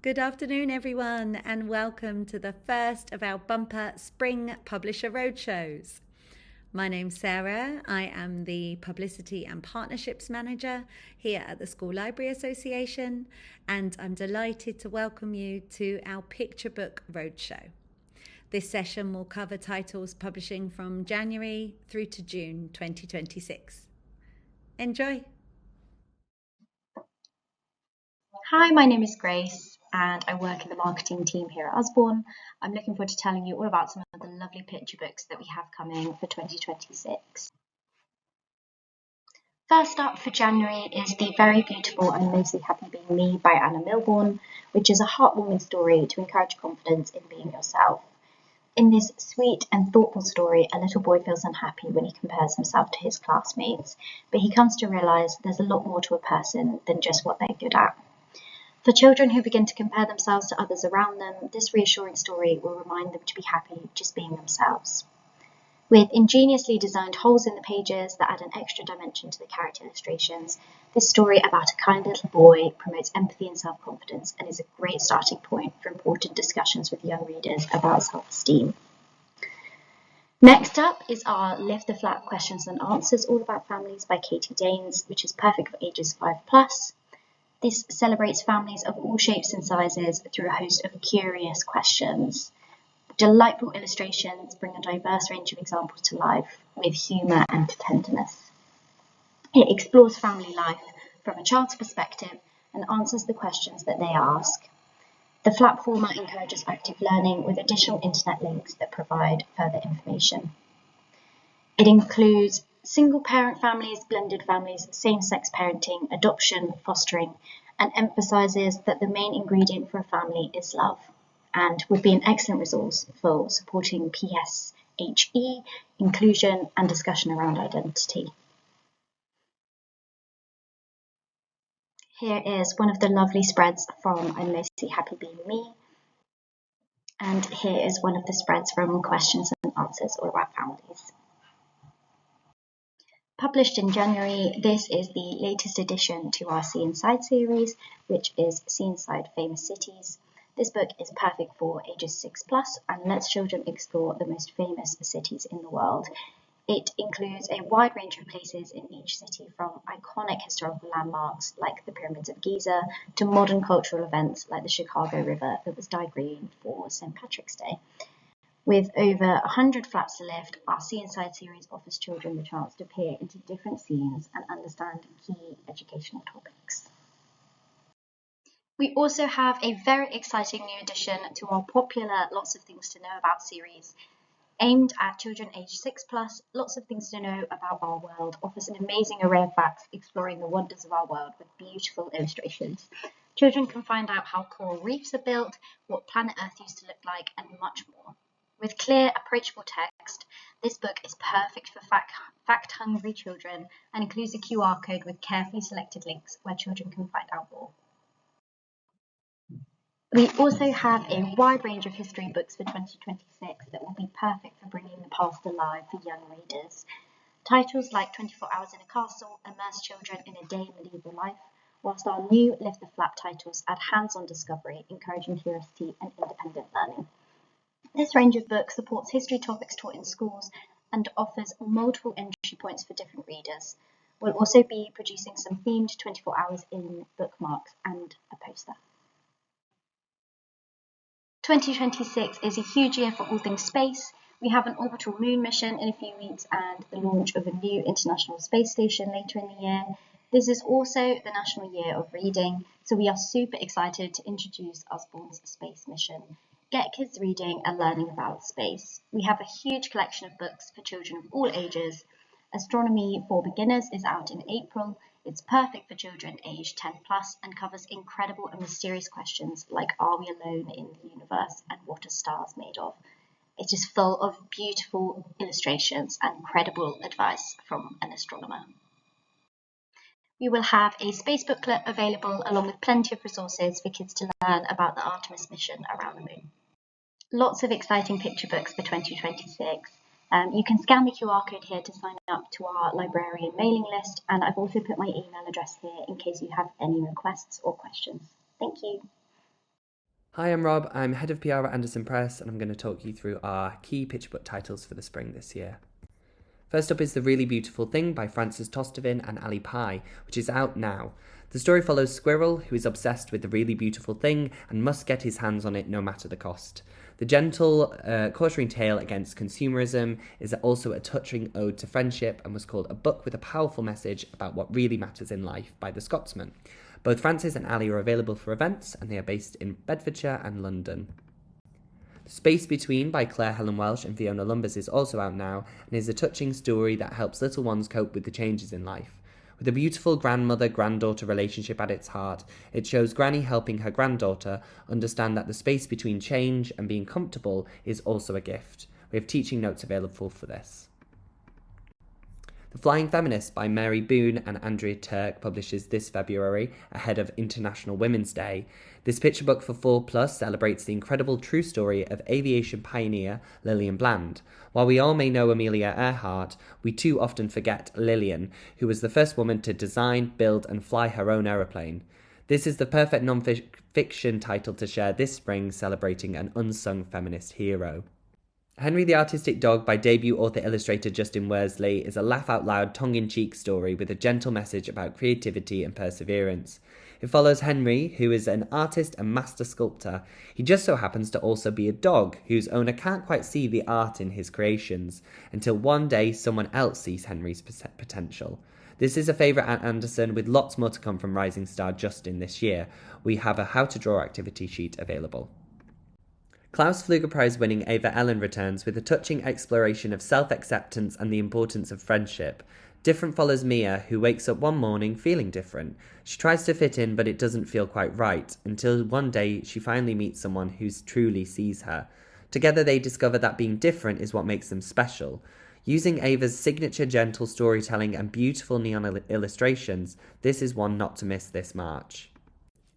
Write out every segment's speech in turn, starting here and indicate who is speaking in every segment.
Speaker 1: Good afternoon, everyone, and welcome to the first of our bumper Spring Publisher Roadshows. My name's Sarah. I am the Publicity and Partnerships Manager here at the School Library Association, and I'm delighted to welcome you to our Picture Book Roadshow. This session will cover titles publishing from January through to June 2026. Enjoy!
Speaker 2: Hi, my name is Grace and I work in the marketing team here at Usborne. I'm looking forward to telling you all about some of the lovely picture books that we have coming for 2026. First up for January is The Very Beautiful and Mostly Happy Being Me by Anna Milbourne, which is a heartwarming story to encourage confidence in being yourself. In this sweet and thoughtful story, a little boy feels unhappy when he compares himself to his classmates, but he comes to realise there's a lot more to a person than just what they're good at. For children who begin to compare themselves to others around them, this reassuring story will remind them to be happy just being themselves. With ingeniously designed holes in the pages that add an extra dimension to the character illustrations, this story about a kind little boy promotes empathy and self-confidence and is a great starting point for important discussions with young readers about self-esteem. Next up is our Lift the Flap Questions and Answers All About Families by Katie Danes, which is perfect for ages 5+. This celebrates families of all shapes and sizes through a host of curious questions. Delightful illustrations bring a diverse range of examples to life with humour and tenderness. It explores family life from a child's perspective and answers the questions that they ask. The flap format encourages active learning with additional internet links that provide further information. It includes single-parent families, blended families, same-sex parenting, adoption, fostering, and emphasises that the main ingredient for a family is love, and would be an excellent resource for supporting PSHE, inclusion, and discussion around identity. Here is one of the lovely spreads from I'm Mostly Happy Being Me, and here is one of the spreads from Questions and Answers All About Families. Published in January, this is the latest addition to our See Inside series, which is See Inside Famous Cities. This book is perfect for ages 6+ and lets children explore the most famous cities in the world. It includes a wide range of places in each city, from iconic historical landmarks like the Pyramids of Giza to modern cultural events like the Chicago River that was dyed green for St. Patrick's Day. With over 100 flaps to lift, our See Inside series offers children the chance to peer into different scenes and understand key educational topics. We also have a very exciting new addition to our popular Lots of Things to Know About series. Aimed at children aged 6+, Lots of Things to Know About Our World offers an amazing array of facts exploring the wonders of our world with beautiful illustrations. Children can find out how coral reefs are built, what planet Earth used to look like, and much more. With clear, approachable text, this book is perfect for fact-hungry children and includes a QR code with carefully selected links where children can find out more. We also have a wide range of history books for 2026 that will be perfect for bringing the past alive for young readers. Titles like 24 Hours in a Castle immerse children in a day in medieval life, whilst our new Lift the Flap titles add hands-on discovery, encouraging curiosity and independent learning. This range of books supports history topics taught in schools and offers multiple entry points for different readers. We'll also be producing some themed 24 Hours in bookmarks and a poster. 2026 is a huge year for all things space. We have an orbital moon mission in a few weeks and the launch of a new international space station later in the year. This is also the National Year of Reading, so we are super excited to introduce Usborne's space mission. Get kids reading and learning about space. We have a huge collection of books for children of all ages. Astronomy for Beginners is out in April. It's perfect for children aged 10+ and covers incredible and mysterious questions like are we alone in the universe and what are stars made of? It is full of beautiful illustrations and incredible advice from an astronomer. We will have a space booklet available along with plenty of resources for kids to learn about the Artemis mission around the moon. Lots of exciting picture books for 2026. You can scan the QR code here to sign up to our librarian mailing list, and I've also put my email address here in case you have any requests or questions. Thank you.
Speaker 3: Hi, I'm Rob. I'm head of PR at Anderson Press, and I'm going to talk you through our key picture book titles for the spring this year. First up is The Really Beautiful Thing by Frances Tostevin and Ali Pye, which is out now. The story follows Squirrel, who is obsessed with the really beautiful thing and must get his hands on it no matter the cost. The gentle, cautionary tale against consumerism is also a touching ode to friendship and was called A Book with a Powerful Message About What Really Matters in Life by the Scotsman. Both Frances and Ali are available for events, and they are based in Bedfordshire and London. The Space Between by Claire Helen Welsh and Fiona Lumbers is also out now, and is a touching story that helps little ones cope with the changes in life. With a beautiful grandmother-granddaughter relationship at its heart, it shows Granny helping her granddaughter understand that the space between change and being comfortable is also a gift. We have teaching notes available for this. The Flying Feminist by Mary Boone and Andrea Turk publishes this February, ahead of International Women's Day. This picture book for 4+ celebrates the incredible true story of aviation pioneer Lillian Bland. While we all may know Amelia Earhart, we too often forget Lillian, who was the first woman to design, build and fly her own aeroplane. This is the perfect non-fiction title to share this spring, celebrating an unsung feminist hero. Henry the Artistic Dog by debut author-illustrator Justin Worsley is a laugh-out-loud, tongue-in-cheek story with a gentle message about creativity and perseverance. It follows Henry, who is an artist and master sculptor. He just so happens to also be a dog, whose owner can't quite see the art in his creations, until one day someone else sees Henry's potential. This is a favourite at Anderson, with lots more to come from rising star Justin this year. We have a How to Draw activity sheet available. Klaus Pfluger Prize winning Ava Ellen returns with a touching exploration of self-acceptance and the importance of friendship. Different follows Mia, who wakes up one morning feeling different. She tries to fit in, but it doesn't feel quite right, until one day she finally meets someone who truly sees her. Together they discover that being different is what makes them special. Using Ava's signature gentle storytelling and beautiful neon illustrations, this is one not to miss this March.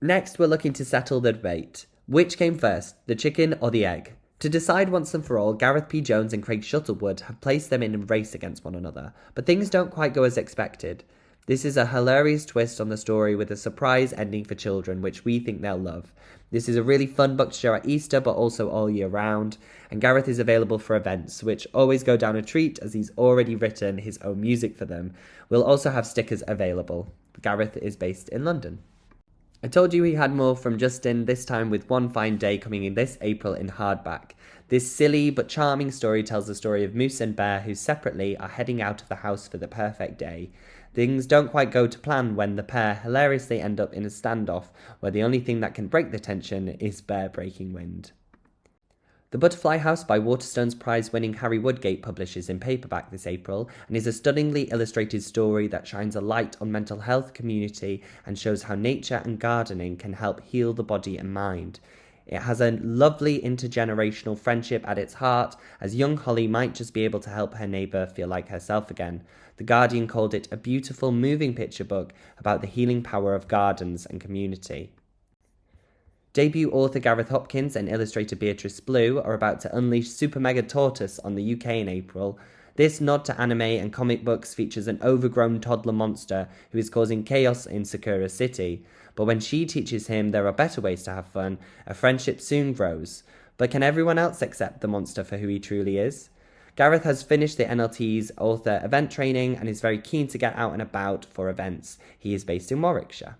Speaker 3: Next, we're looking to settle the debate. Which came first, the chicken or the egg? To decide once and for all, Gareth P. Jones and Craig Shuttlewood have placed them in a race against one another, but things don't quite go as expected. This is a hilarious twist on the story with a surprise ending for children, which we think they'll love. This is a really fun book to show at Easter, but also all year round, and Gareth is available for events, which always go down a treat as he's already written his own music for them. We'll also have stickers available. Gareth is based in London. I told you we had more from Justin, this time with One Fine Day coming in this April in hardback. This silly but charming story tells the story of Moose and Bear, who separately are heading out of the house for the perfect day. Things don't quite go to plan when the pair hilariously end up in a standoff where the only thing that can break the tension is Bear breaking wind. The Butterfly House by Waterstones Prize-winning Harry Woodgate publishes in paperback this April and is a stunningly illustrated story that shines a light on mental health, community and shows how nature and gardening can help heal the body and mind. It has a lovely intergenerational friendship at its heart, as young Holly might just be able to help her neighbour feel like herself again. The Guardian called it a beautiful, moving picture book about the healing power of gardens and community. Debut author Gareth Hopkins and illustrator Beatrice Blue are about to unleash Super Mega Tortoise on the UK in April. This nod to anime and comic books features an overgrown toddler monster who is causing chaos in Sakura City. But when she teaches him there are better ways to have fun, a friendship soon grows. But can everyone else accept the monster for who he truly is? Gareth has finished the NLT's author event training and is very keen to get out and about for events. He is based in Warwickshire.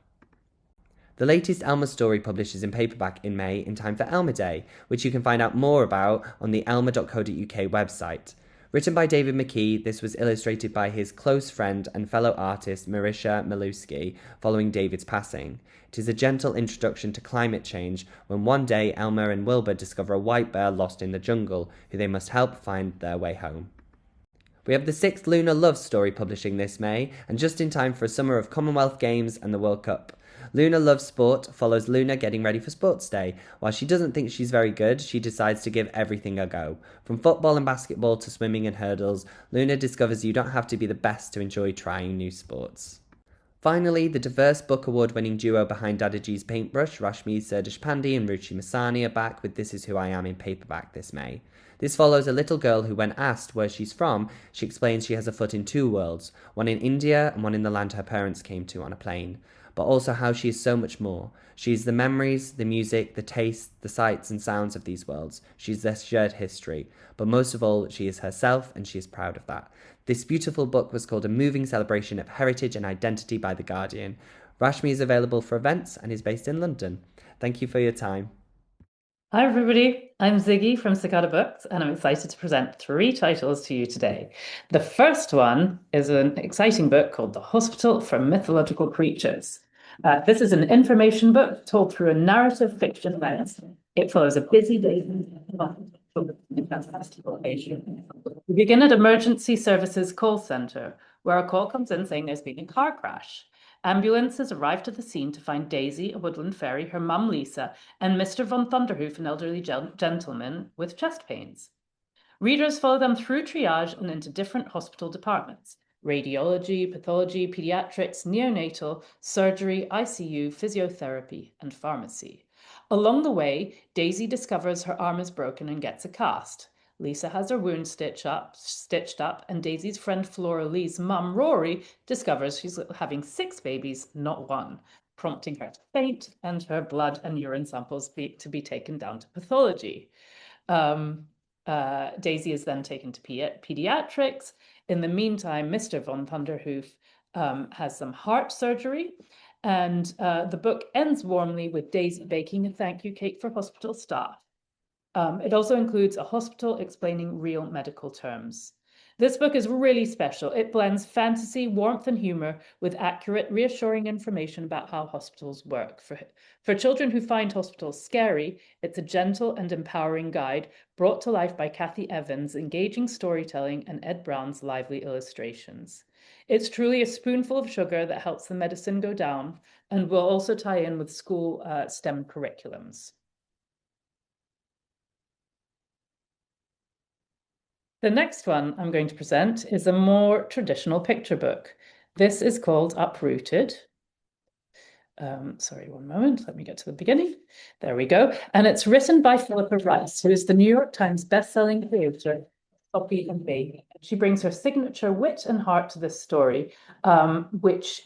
Speaker 3: The latest Elmer story publishes in paperback in May in time for Elmer Day, which you can find out more about on the elmer.co.uk website. Written by David McKee, this was illustrated by his close friend and fellow artist Marisha Maluski following David's passing. It is a gentle introduction to climate change when one day Elmer and Wilbur discover a white bear lost in the jungle, who they must help find their way home. We have the 6th Lunar Love story publishing this May, and just in time for a summer of Commonwealth Games and the World Cup. Luna Loves Sport follows Luna getting ready for Sports Day. While she doesn't think she's very good, she decides to give everything a go. From football and basketball to swimming and hurdles, Luna discovers you don't have to be the best to enjoy trying new sports. Finally, the diverse book award-winning duo behind Dadaji's Paintbrush, Rashmi Serdeshpande and Ruchi Masani, are back with This Is Who I Am in paperback this May. This follows a little girl who, when asked where she's from, she explains she has a foot in 2 worlds, one in India and one in the land her parents came to on a plane. but also how she is so much more. She is the memories, the music, the tastes, the sights and sounds of these worlds. She is their shared history. But most of all, she is herself, and she is proud of that. This beautiful book was called A Moving Celebration of Heritage and Identity by The Guardian. Rashmi is available for events and is based in London. Thank you for your time.
Speaker 4: Hi everybody, I'm Ziggy from Cicada Books, and I'm excited to present 3 titles to you today. The first one is an exciting book called The Hospital for Mythological Creatures. This is an information book told through a narrative fiction lens. It follows a busy day. We begin at Emergency Services call center, where a call comes in saying there's been a car crash. Ambulances arrive to the scene to find Daisy, a woodland fairy, her mum Lisa, and Mr. von Thunderhoof, an elderly gentleman with chest pains. Readers follow them through triage and into different hospital departments: radiology, pathology, pediatrics, neonatal, surgery, ICU, physiotherapy, and pharmacy. Along the way, Daisy discovers her arm is broken and gets a cast. Lisa has her wound stitched up, and Daisy's friend Flora Lee's mum, Rory, discovers she's having 6 babies, not 1, prompting her to faint and her blood and urine samples to be taken down to pathology. Daisy is then taken to pediatrics. In the meantime, Mr. von Thunderhoof has some heart surgery, and the book ends warmly with Daisy baking a thank you cake for hospital staff. It also includes a hospital explaining real medical terms. This book is really special. It blends fantasy, warmth, and humor with accurate, reassuring information about how hospitals work. For children who find hospitals scary, it's a gentle and empowering guide brought to life by Kathy Evans' engaging storytelling and Ed Brown's lively illustrations. It's truly a spoonful of sugar that helps the medicine go down and will also tie in with school STEM curriculums. The next one I'm going to present is a more traditional picture book. This is called Uprooted. Sorry, one moment. Let me get to the beginning. There we go. And it's written by Philippa Rice, who is the New York Times bestselling creator, Poppy and Baby. She brings her signature wit and heart to this story, which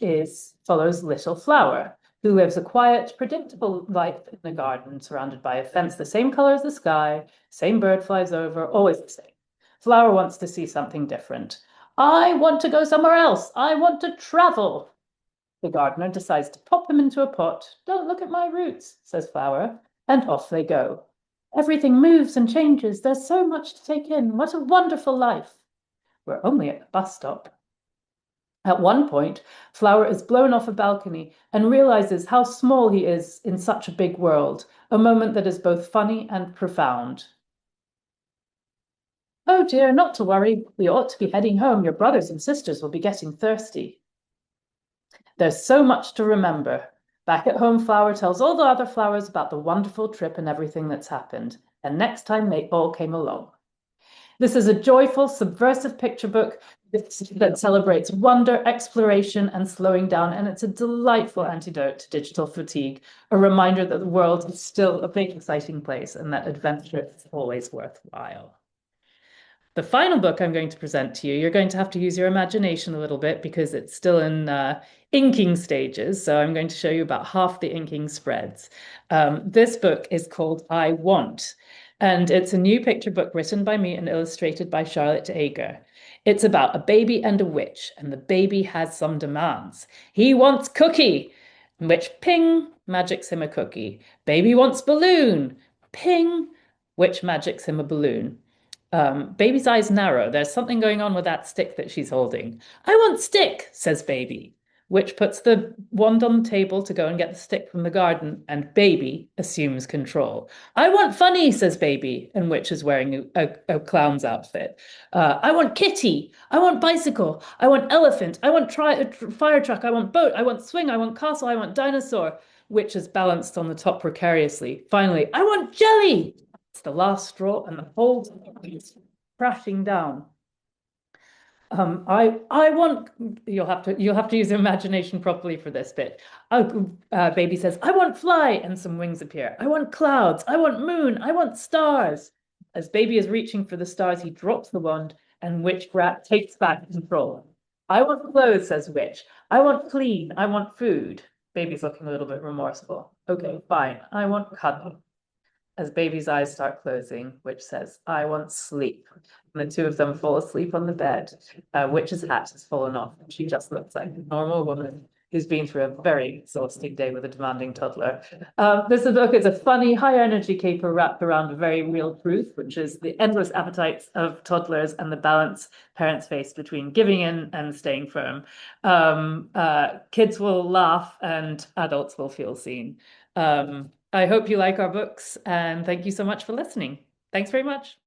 Speaker 4: follows Little Flower, who lives a quiet, predictable life in the garden, surrounded by a fence the same color as the sky, same bird flies over, always the same. Flower wants to see something different. I want to go somewhere else. I want to travel. The gardener decides to pop them into a pot. Don't look at my roots, says Flower, and off they go. Everything moves and changes. There's so much to take in. What a wonderful life. We're only at the bus stop. At one point, Flower is blown off a balcony and realizes how small he is in such a big world, a moment that is both funny and profound. Oh dear, not to worry. We ought to be heading home. Your brothers and sisters will be getting thirsty. There's so much to remember. Back at home, Flower tells all the other flowers about the wonderful trip and everything that's happened. And next time, they all came along. This is a joyful, subversive picture book that celebrates wonder, exploration, and slowing down. And it's a delightful antidote to digital fatigue, a reminder that the world is still a big, exciting place and that adventure is always worthwhile. The final book I'm going to present to you, you're going to have to use your imagination a little bit because it's still in inking stages. So I'm going to show you about half the inking spreads. This book is called I Want, and it's a new picture book written by me and illustrated by Charlotte Ager. It's about a baby and a witch, and the baby has some demands. He wants cookie, which ping, magics him a cookie. Baby wants balloon, ping, which magics him a balloon. Baby's eyes narrow. There's something going on with that stick that she's holding. I want stick, says Baby, which puts the wand on the table to go and get the stick from the garden, and Baby assumes control. I want funny, says Baby, and Witch is wearing a clown's outfit. I want kitty. I want bicycle. I want elephant. I want fire truck. I want boat. I want swing. I want castle. I want dinosaur. Witch is balanced on the top precariously. Finally, I want jelly. It's the last straw, and the whole thing is crashing down. I want. You'll have to use your imagination properly for this bit. Baby says, "I want fly," and some wings appear. I want clouds. I want moon. I want stars. As Baby is reaching for the stars, he drops the wand, and Witch takes back control. I want clothes, says Witch. I want clean. I want food. Baby's looking a little bit remorseful. Okay, fine. I want cuddle. As baby's eyes start closing, Witch says, I want sleep. And the two of them fall asleep on the bed. Witch's hat has fallen off. She just looks like a normal woman who's been through a very exhausting day with a demanding toddler. This book is a funny, high-energy caper wrapped around a very real truth, which is the endless appetites of toddlers and the balance parents face between giving in and staying firm. Kids will laugh and adults will feel seen. I hope you like our books, and thank you so much for listening. Thanks very much.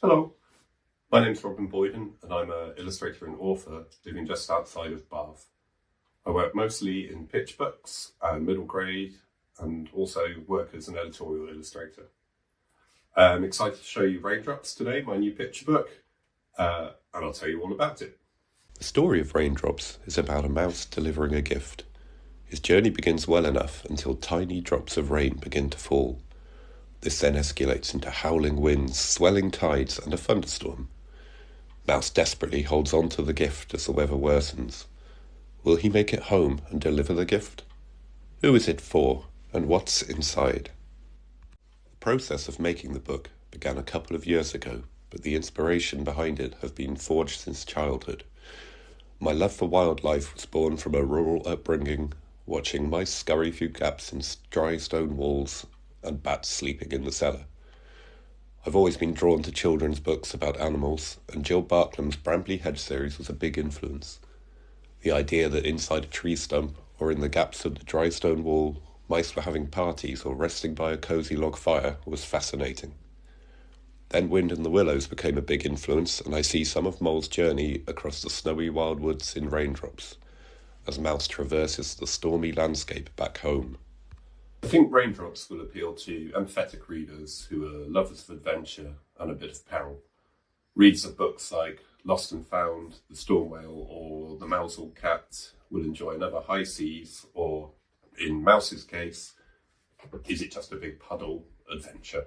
Speaker 5: Hello, my name's Robin Boyden and I'm an illustrator and author living just outside of Bath. I work mostly in pitch books and middle grade and also work as an editorial illustrator. I'm excited to show you Raindrops today, my new picture book, and I'll tell you all about it.
Speaker 6: The story of Raindrops is about a mouse delivering a gift. His journey begins well enough until tiny drops of rain begin to fall. This then escalates into howling winds, swelling tides, and a thunderstorm. Mouse desperately holds on to the gift as the weather worsens. Will he make it home and deliver the gift? Who is it for, and what's inside? The process of making the book began a couple of years ago, but the inspiration behind it have been forged since childhood. My love for wildlife was born from a rural upbringing, watching mice scurry through gaps in dry stone walls and bats sleeping in the cellar. I've always been drawn to children's books about animals, and Jill Barklam's Brambley Hedge series was a big influence. The idea that inside a tree stump or in the gaps of the dry stone wall, mice were having parties or resting by a cosy log fire was fascinating. Then Wind in the Willows became a big influence, and I see some of Mole's journey across the snowy wildwoods in Raindrops, as Mouse traverses the stormy landscape back home.
Speaker 5: I think Raindrops will appeal to empathetic readers who are lovers of adventure and a bit of peril. Readers of books like Lost and Found, The Storm Whale, or The Mousehole Cat will enjoy another High Seas, or in Mouse's case, Is It Just a Big Puddle adventure.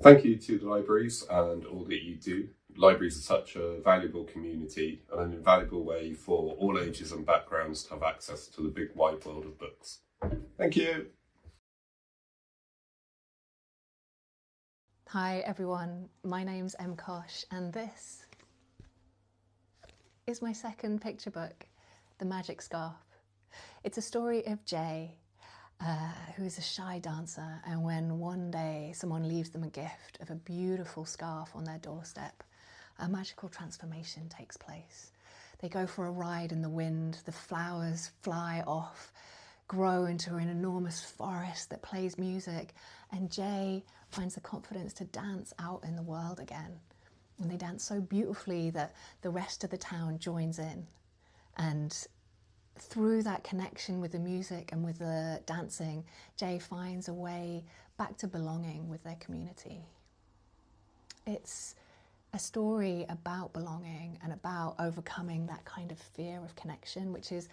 Speaker 5: Thank you to the libraries and all that you do. Libraries are such a valuable community and an invaluable way for all ages and backgrounds to have access to the big wide world of books. Thank you.
Speaker 7: Hi everyone, my name's M. Kosh and this is my second picture book, The Magic Scarf. It's a story of Jay, who is a shy dancer, and when one day someone leaves them a gift of a beautiful scarf on their doorstep, a magical transformation takes place. They go for a ride in the wind, the flowers fly off, grow into an enormous forest that plays music, and Jay finds the confidence to dance out in the world again. And they dance so beautifully that the rest of the town joins in. And through that connection with the music and with the dancing, Jay finds a way back to belonging with their community. It's a story about belonging and about overcoming that kind of fear of connection, which is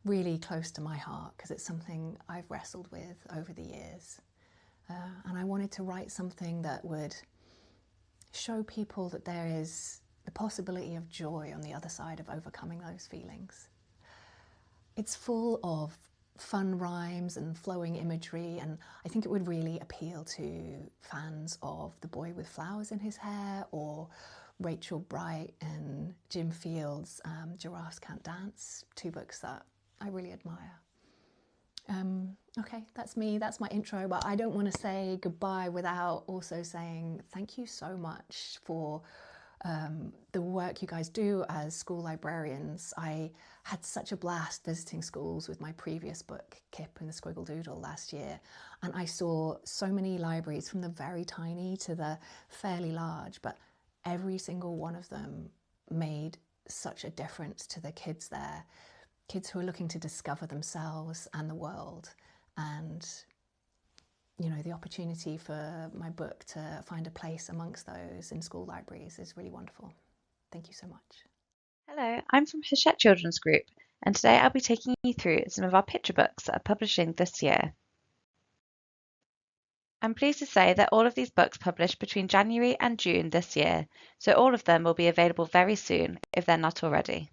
Speaker 7: really close to my heart because it's something I've wrestled with over the years. And I wanted to write something that would show people that there is the possibility of joy on the other side of overcoming those feelings. It's full of fun rhymes and flowing imagery, and I think it would really appeal to fans of The Boy with Flowers in His Hair or Rachel Bright and Jim Field's Giraffes Can't Dance, two books that I really admire. Okay, that's me, that's my intro, but I don't want to say goodbye without also saying thank you so much for the work you guys do as school librarians. I had such a blast visiting schools with my previous book, Kip and the Squiggle Doodle, last year, and I saw so many libraries from the very tiny to the fairly large, but every single one of them made such a difference to the kids there. Kids who are looking to discover themselves and the world, and you know, the opportunity for my book to find a place amongst those in school libraries is really wonderful. Thank you so much.
Speaker 8: Hello, I'm from Hachette Children's Group, and today I'll be taking you through some of our picture books that are publishing this year. I'm pleased to say that all of these books published between January and June this year, so all of them will be available very soon if they're not already.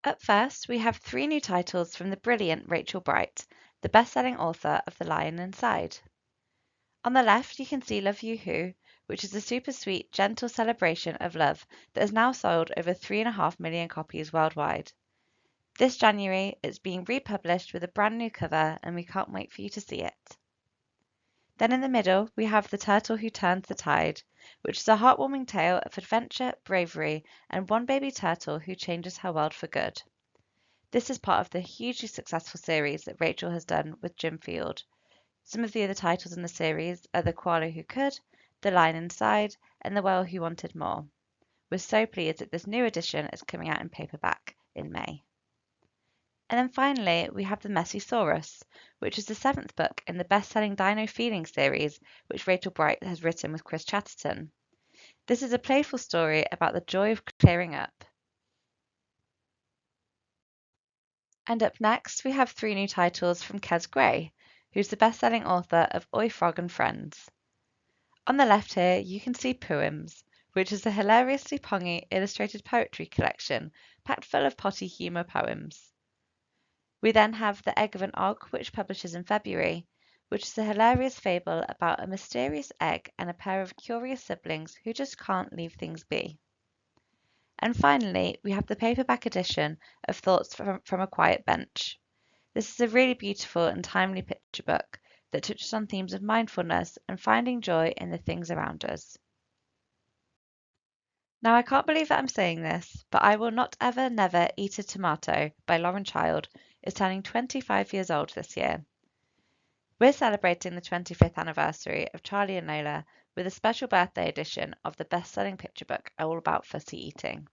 Speaker 8: Up first, we have 3 new titles from the brilliant Rachel Bright, the best-selling author of The Lion Inside. On the left, you can see Love You Who, which is a super sweet, gentle celebration of love that has now sold over 3.5 million copies worldwide. This January, it's being republished with a brand new cover, and we can't wait for you to see it. Then in the middle, we have The Turtle Who Turns the Tide, which is a heartwarming tale of adventure, bravery, and one baby turtle who changes her world for good. This is part of the hugely successful series that Rachel has done with Jim Field. Some of the other titles in the series are The Koala Who Could, The Lion Inside, and The Whale Who Wanted More. We're so pleased that this new edition is coming out in paperback in May. And then finally, we have The Messysaurus, which is the 7th book in the best-selling Dino Feeling series, which Rachel Bright has written with Chris Chatterton. This is a playful story about the joy of clearing up. And up next, we have 3 new titles from Kes Gray, who's the best-selling author of Oi Frog and Friends. On the left here, you can see Poems, which is a hilariously pongy illustrated poetry collection packed full of potty humour poems. We then have The Egg of an Og, which publishes in February, which is a hilarious fable about a mysterious egg and a pair of curious siblings who just can't leave things be. And finally, we have the paperback edition of Thoughts from a Quiet Bench. This is a really beautiful and timely picture book that touches on themes of mindfulness and finding joy in the things around us. Now, I can't believe that I'm saying this, but I Will Not Ever Never Eat a Tomato by Lauren Child is turning 25 years old this year. We're celebrating the 25th anniversary of Charlie and Lola with a special birthday edition of the best-selling picture book all about fussy eating.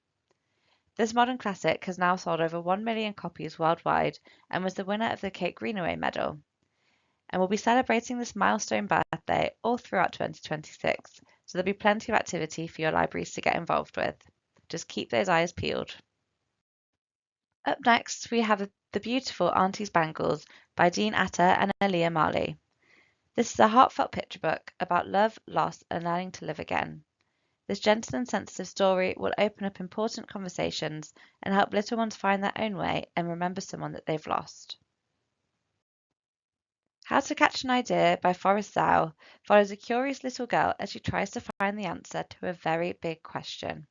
Speaker 8: This modern classic has now sold over 1 million copies worldwide and was the winner of the Kate Greenaway Medal. And we'll be celebrating this milestone birthday all throughout 2026, so there'll be plenty of activity for your libraries to get involved with. Just keep those eyes peeled. Up next, we have The Beautiful Auntie's Bangles by Dean Atta and Aaliyah Marley. This is a heartfelt picture book about love, loss, and learning to live again. This gentle and sensitive story will open up important conversations and help little ones find their own way and remember someone that they've lost. How to Catch an Idea by Forrest Zhao follows a curious little girl as she tries to find the answer to a very big question.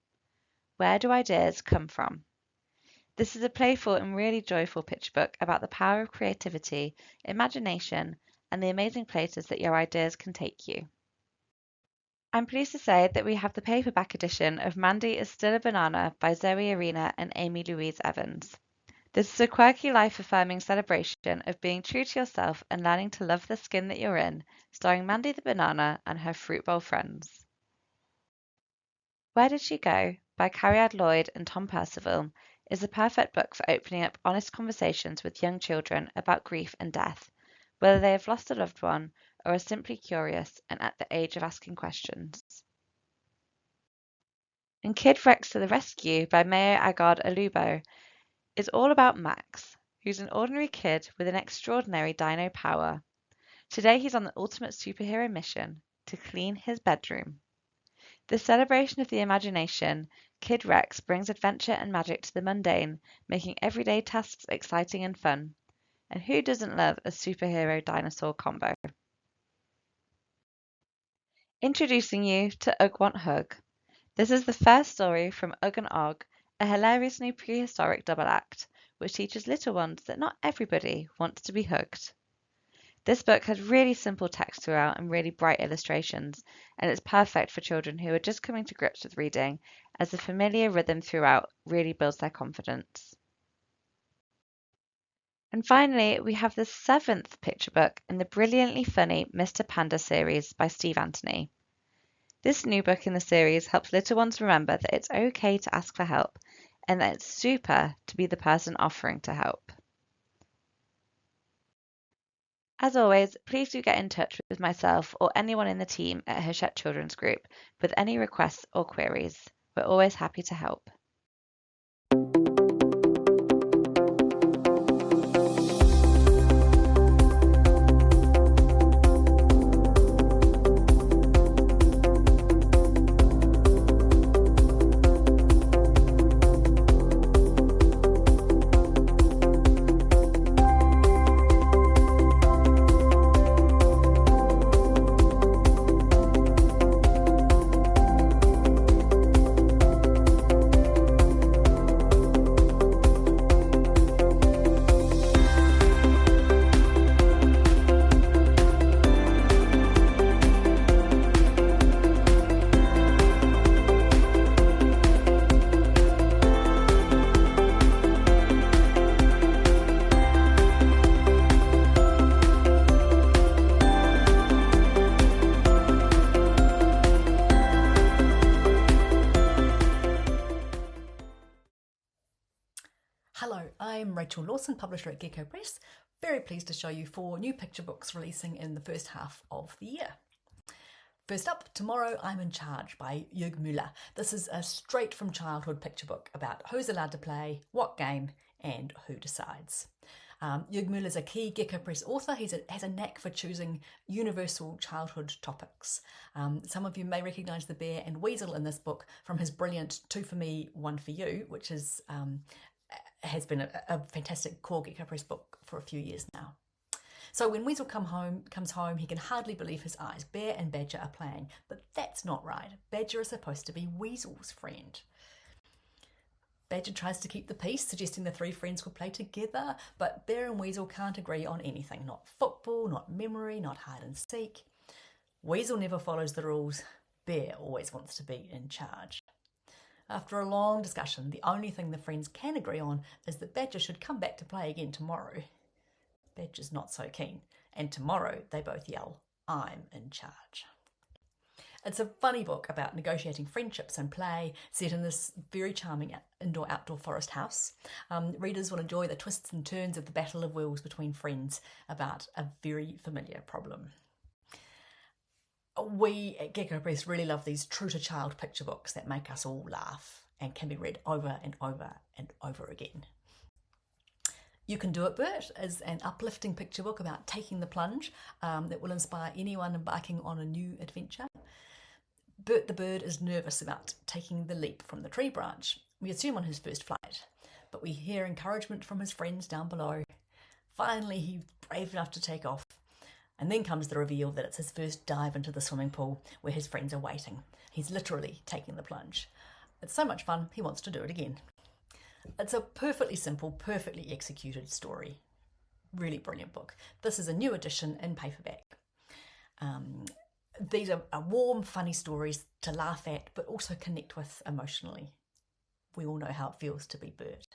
Speaker 8: Where do ideas come from? This is a playful and really joyful picture book about the power of creativity, imagination, and the amazing places that your ideas can take you. I'm pleased to say that we have the paperback edition of Mandy is Still a Banana by Zoe Arena and Amy Louise Evans. This is a quirky, life-affirming celebration of being true to yourself and learning to love the skin that you're in, starring Mandy the Banana and her fruit bowl friends. Where Did She Go by Cariad Lloyd and Tom Percival is the perfect book for opening up honest conversations with young children about grief and death, whether they have lost a loved one or are simply curious and at the age of asking questions. And Kid Rex to the Rescue by Mayo Agard Alubo is all about Max, who's an ordinary kid with an extraordinary dino power. Today he's on the ultimate superhero mission to clean his bedroom. This celebration of the imagination, Kid Rex brings adventure and magic to the mundane, making everyday tasks exciting and fun. And who doesn't love a superhero dinosaur combo? Introducing you to Ugg Want Hug. This is the first story from Ugg and Og, a hilarious new prehistoric double act, which teaches little ones that not everybody wants to be hugged. This book has really simple text throughout and really bright illustrations, and it's perfect for children who are just coming to grips with reading, as the familiar rhythm throughout really builds their confidence. And finally, we have the 7th picture book in the brilliantly funny Mr. Panda series by Steve Anthony. This new book in the series helps little ones remember that it's okay to ask for help, and that it's super to be the person offering to help. As always, please do get in touch with myself or anyone in the team at Hachette Children's Group with any requests or queries. We're always happy to help.
Speaker 9: Hello, I'm Rachel Lawson, publisher at Gecko Press. Very pleased to show you 4 new picture books releasing in the first half of the year. First up, Tomorrow I'm in Charge by Jürg Müller. This is a straight from childhood picture book about who's allowed to play, what game, and who decides. Jürg Müller is a key Gecko Press author. He has a knack for choosing universal childhood topics. Some of you may recognise the bear and weasel in this book from his brilliant 2 for Me, 1 for You, which is has been a fantastic core Gecko Press book for a few years now. So when Weasel comes home, he can hardly believe his eyes. Bear and Badger are playing, but that's not right. Badger is supposed to be Weasel's friend. Badger tries to keep the peace, suggesting the 3 friends will play together, but Bear and Weasel can't agree on anything. Not football, not memory, not hide and seek. Weasel never follows the rules. Bear always wants to be in charge. After a long discussion, the only thing the friends can agree on is that Badger should come back to play again tomorrow. Badger's not so keen, and tomorrow they both yell, "I'm in charge." It's a funny book about negotiating friendships and play, set in this very charming indoor-outdoor forest house. Readers will enjoy the twists and turns of the battle of wills between friends about a very familiar problem. We at Gecko Press really love these true-to-child picture books that make us all laugh and can be read over and over and over again. You Can Do It, Bert is an uplifting picture book about taking the plunge that will inspire anyone embarking on a new adventure. Bert the bird is nervous about taking the leap from the tree branch. We assume on his first flight, but we hear encouragement from his friends down below. Finally, he's brave enough to take off. And then comes the reveal that it's his first dive into the swimming pool where his friends are waiting. He's literally taking the plunge. It's so much fun, he wants to do it again. It's a perfectly simple, perfectly executed story. Really brilliant book. This is a new edition in paperback. These are warm, funny stories to laugh at, but also connect with emotionally. We all know how it feels to be Bert.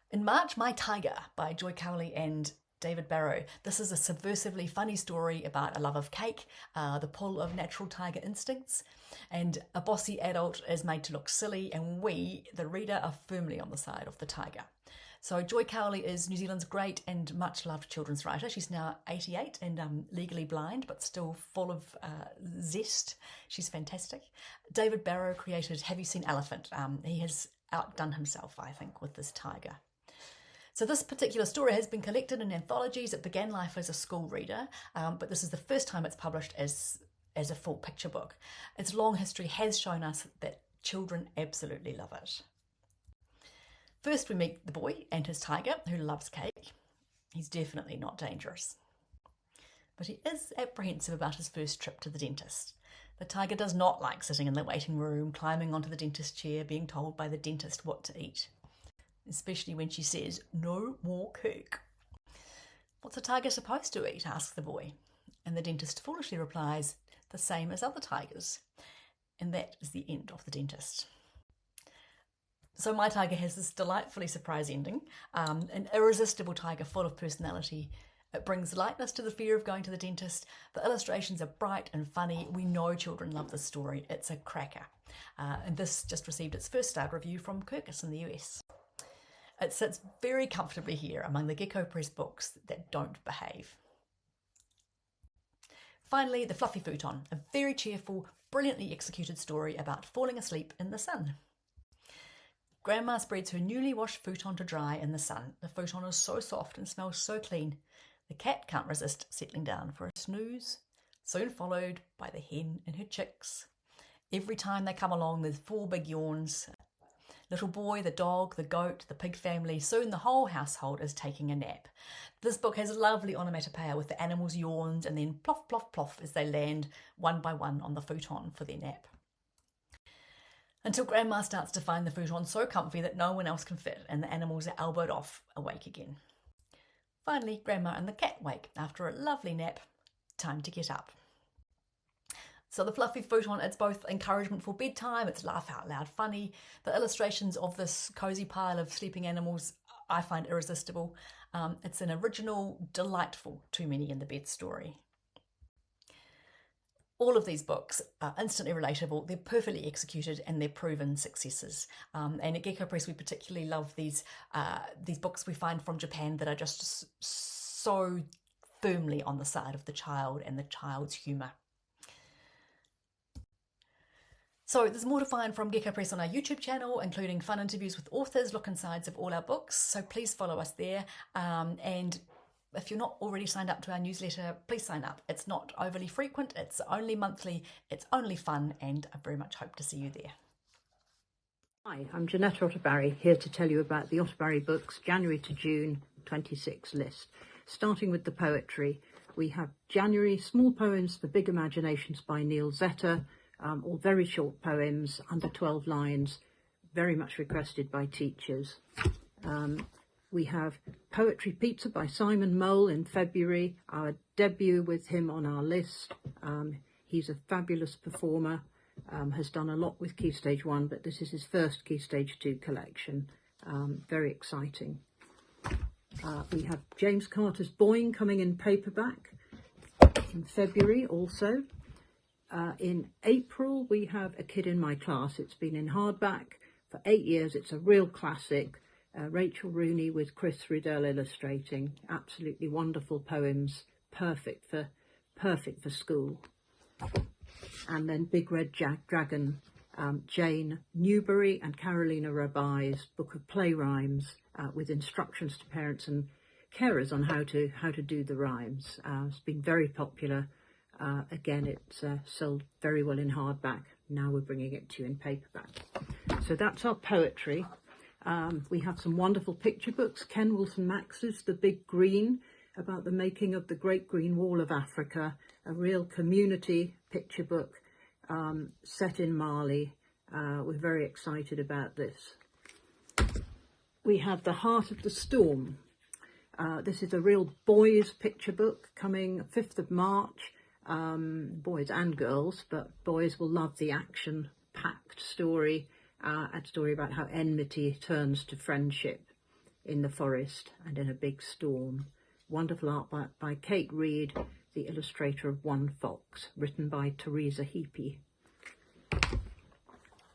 Speaker 9: In March, My Tiger by Joy Cowley and David Barrow. This is a subversively funny story about a love of cake, the pull of natural tiger instincts, and a bossy adult is made to look silly, and we, the reader, are firmly on the side of the tiger. So Joy Cowley is New Zealand's great and much loved children's writer. She's now 88 and legally blind, but still full of zest. She's fantastic. David Barrow created Have You Seen Elephant? He has outdone himself, I think, with this tiger. So this particular story has been collected in anthologies. It began life as a school reader, but this is the first time it's published as a full picture book. Its long history has shown us that children absolutely love it. First we meet the boy and his tiger, who loves cake. He's definitely not dangerous. But he is apprehensive about his first trip to the dentist. The tiger does not like sitting in the waiting room, climbing onto the dentist chair, being told by the dentist what to eat. Especially when she says, "No more cake." "What's a tiger supposed to eat?" asks the boy. And the dentist foolishly replies, "The same as other tigers." And that is the end of the dentist. So My Tiger has this delightfully surprise ending, an irresistible tiger full of personality. It brings lightness to the fear of going to the dentist. The illustrations are bright and funny. We know children love this story. It's a cracker. And this just received its first starred review from Kirkus in the US. It sits very comfortably here among the Gecko Press books that don't behave. Finally, The Fluffy Futon, a very cheerful, brilliantly executed story about falling asleep in the sun. Grandma spreads her newly washed futon to dry in the sun. The futon is so soft and smells so clean. The cat can't resist settling down for a snooze, soon followed by the hen and her chicks. Every time they come along, there's 4 big yawns. Little boy, the dog, the goat, the pig family, soon the whole household is taking a nap. This book has lovely onomatopoeia with the animals' yawns and then plof, plof, plof as they land one by one on the futon for their nap. Until Grandma starts to find the futon so comfy that no one else can fit and the animals are elbowed off, awake again. Finally, Grandma and the cat wake after a lovely nap. Time to get up. So The Fluffy Futon, it's both encouragement for bedtime, it's laugh out loud funny. The illustrations of this cosy pile of sleeping animals I find irresistible. It's an original, delightful Too Many in the Bed story. All of these books are instantly relatable, they're perfectly executed, and they're proven successes. And at Gecko Press we particularly love these books we find from Japan that are just so firmly on the side of the child and the child's humour. So there's more to find from Gecko Press on our YouTube channel, including fun interviews with authors, look-insides of all our books, so please follow us there. And if you're not already signed up to our newsletter, please sign up. It's not overly frequent, it's only monthly, it's only fun, and I very much hope to see you there.
Speaker 10: Hi, I'm Jeanette Otterbury, here to tell you about the Otterbury Books January to June 26 list. Starting with the poetry, we have January Small Poems for Big Imaginations by Neil Zetter, all very short poems, under 12 lines, very much requested by teachers. We have Poetry Pizza by Simon Mole in February, our debut with him on our list. He's a fabulous performer, has done a lot with Key Stage 1, but this is his first Key Stage 2 collection. Very exciting. We have James Carter's Boing coming in paperback in February also. In April, we have A Kid in My Class. It's been in hardback for 8 years. It's a real classic. Rachel Rooney with Chris Riddell illustrating. Absolutely wonderful poems, perfect for perfect for school. And then Big Red Dragon, Jane Newbury and Carolina Rabai's book of play rhymes with instructions to parents and carers on how to do the rhymes. It's been very popular. Again, it's sold very well in hardback. Now we're bringing it to you in paperback. So that's our poetry. We have some wonderful picture books. Ken Wilson Max's The Big Green, about the making of the Great Green Wall of Africa, a real community picture book set in Mali. We're very excited about this. We have The Heart of the Storm. This is a real boys picture book coming 5th of March. Boys and girls, but boys will love the action-packed story, a story about how enmity turns to friendship in the forest and in a big storm. Wonderful art by Kate Reed, the illustrator of One Fox, written by Teresa Heapy.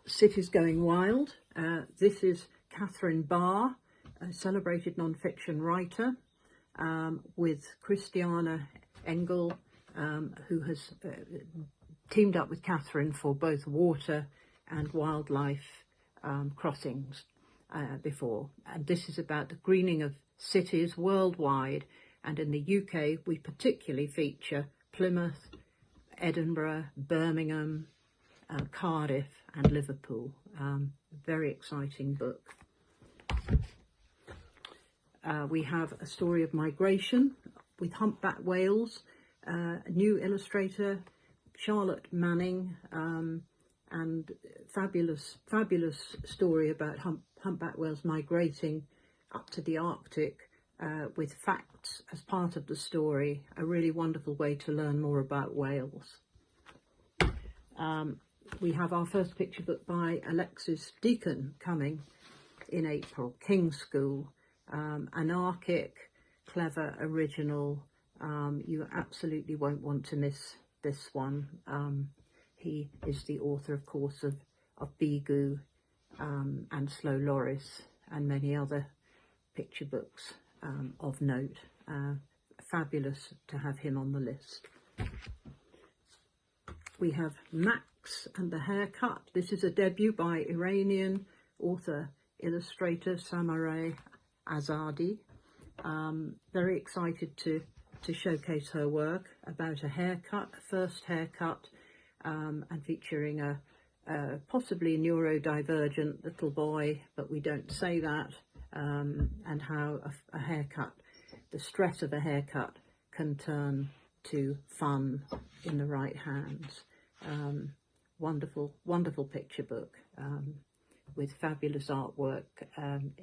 Speaker 10: Cities Going Wild. This is Catherine Barr, a celebrated non-fiction writer, with Christiana Engel, who has teamed up with Catherine for both water and wildlife crossings before. And this is about the greening of cities worldwide. And in the UK, we particularly feature Plymouth, Edinburgh, Birmingham, Cardiff and Liverpool. Very exciting book. We have a story of migration with humpback whales, a new illustrator, Charlotte Manning, and fabulous story about humpback whales migrating up to the Arctic with facts as part of the story. A really wonderful way to learn more about whales. We have our first picture book by Alexis Deacon coming in April, King's School, anarchic, clever, original. You absolutely won't want to miss this one. He is the author, of course, of Bigu and Slow Loris and many other picture books of note. Fabulous to have him on the list. We have Max and the Haircut. This is a debut by Iranian author, illustrator Samareh Azadi. Very excited to showcase her work about a haircut, a first haircut, and featuring a possibly neurodivergent little boy, but we don't say that, and how a haircut, the stress of a haircut can turn to fun in the right hands. Wonderful picture book with fabulous artwork,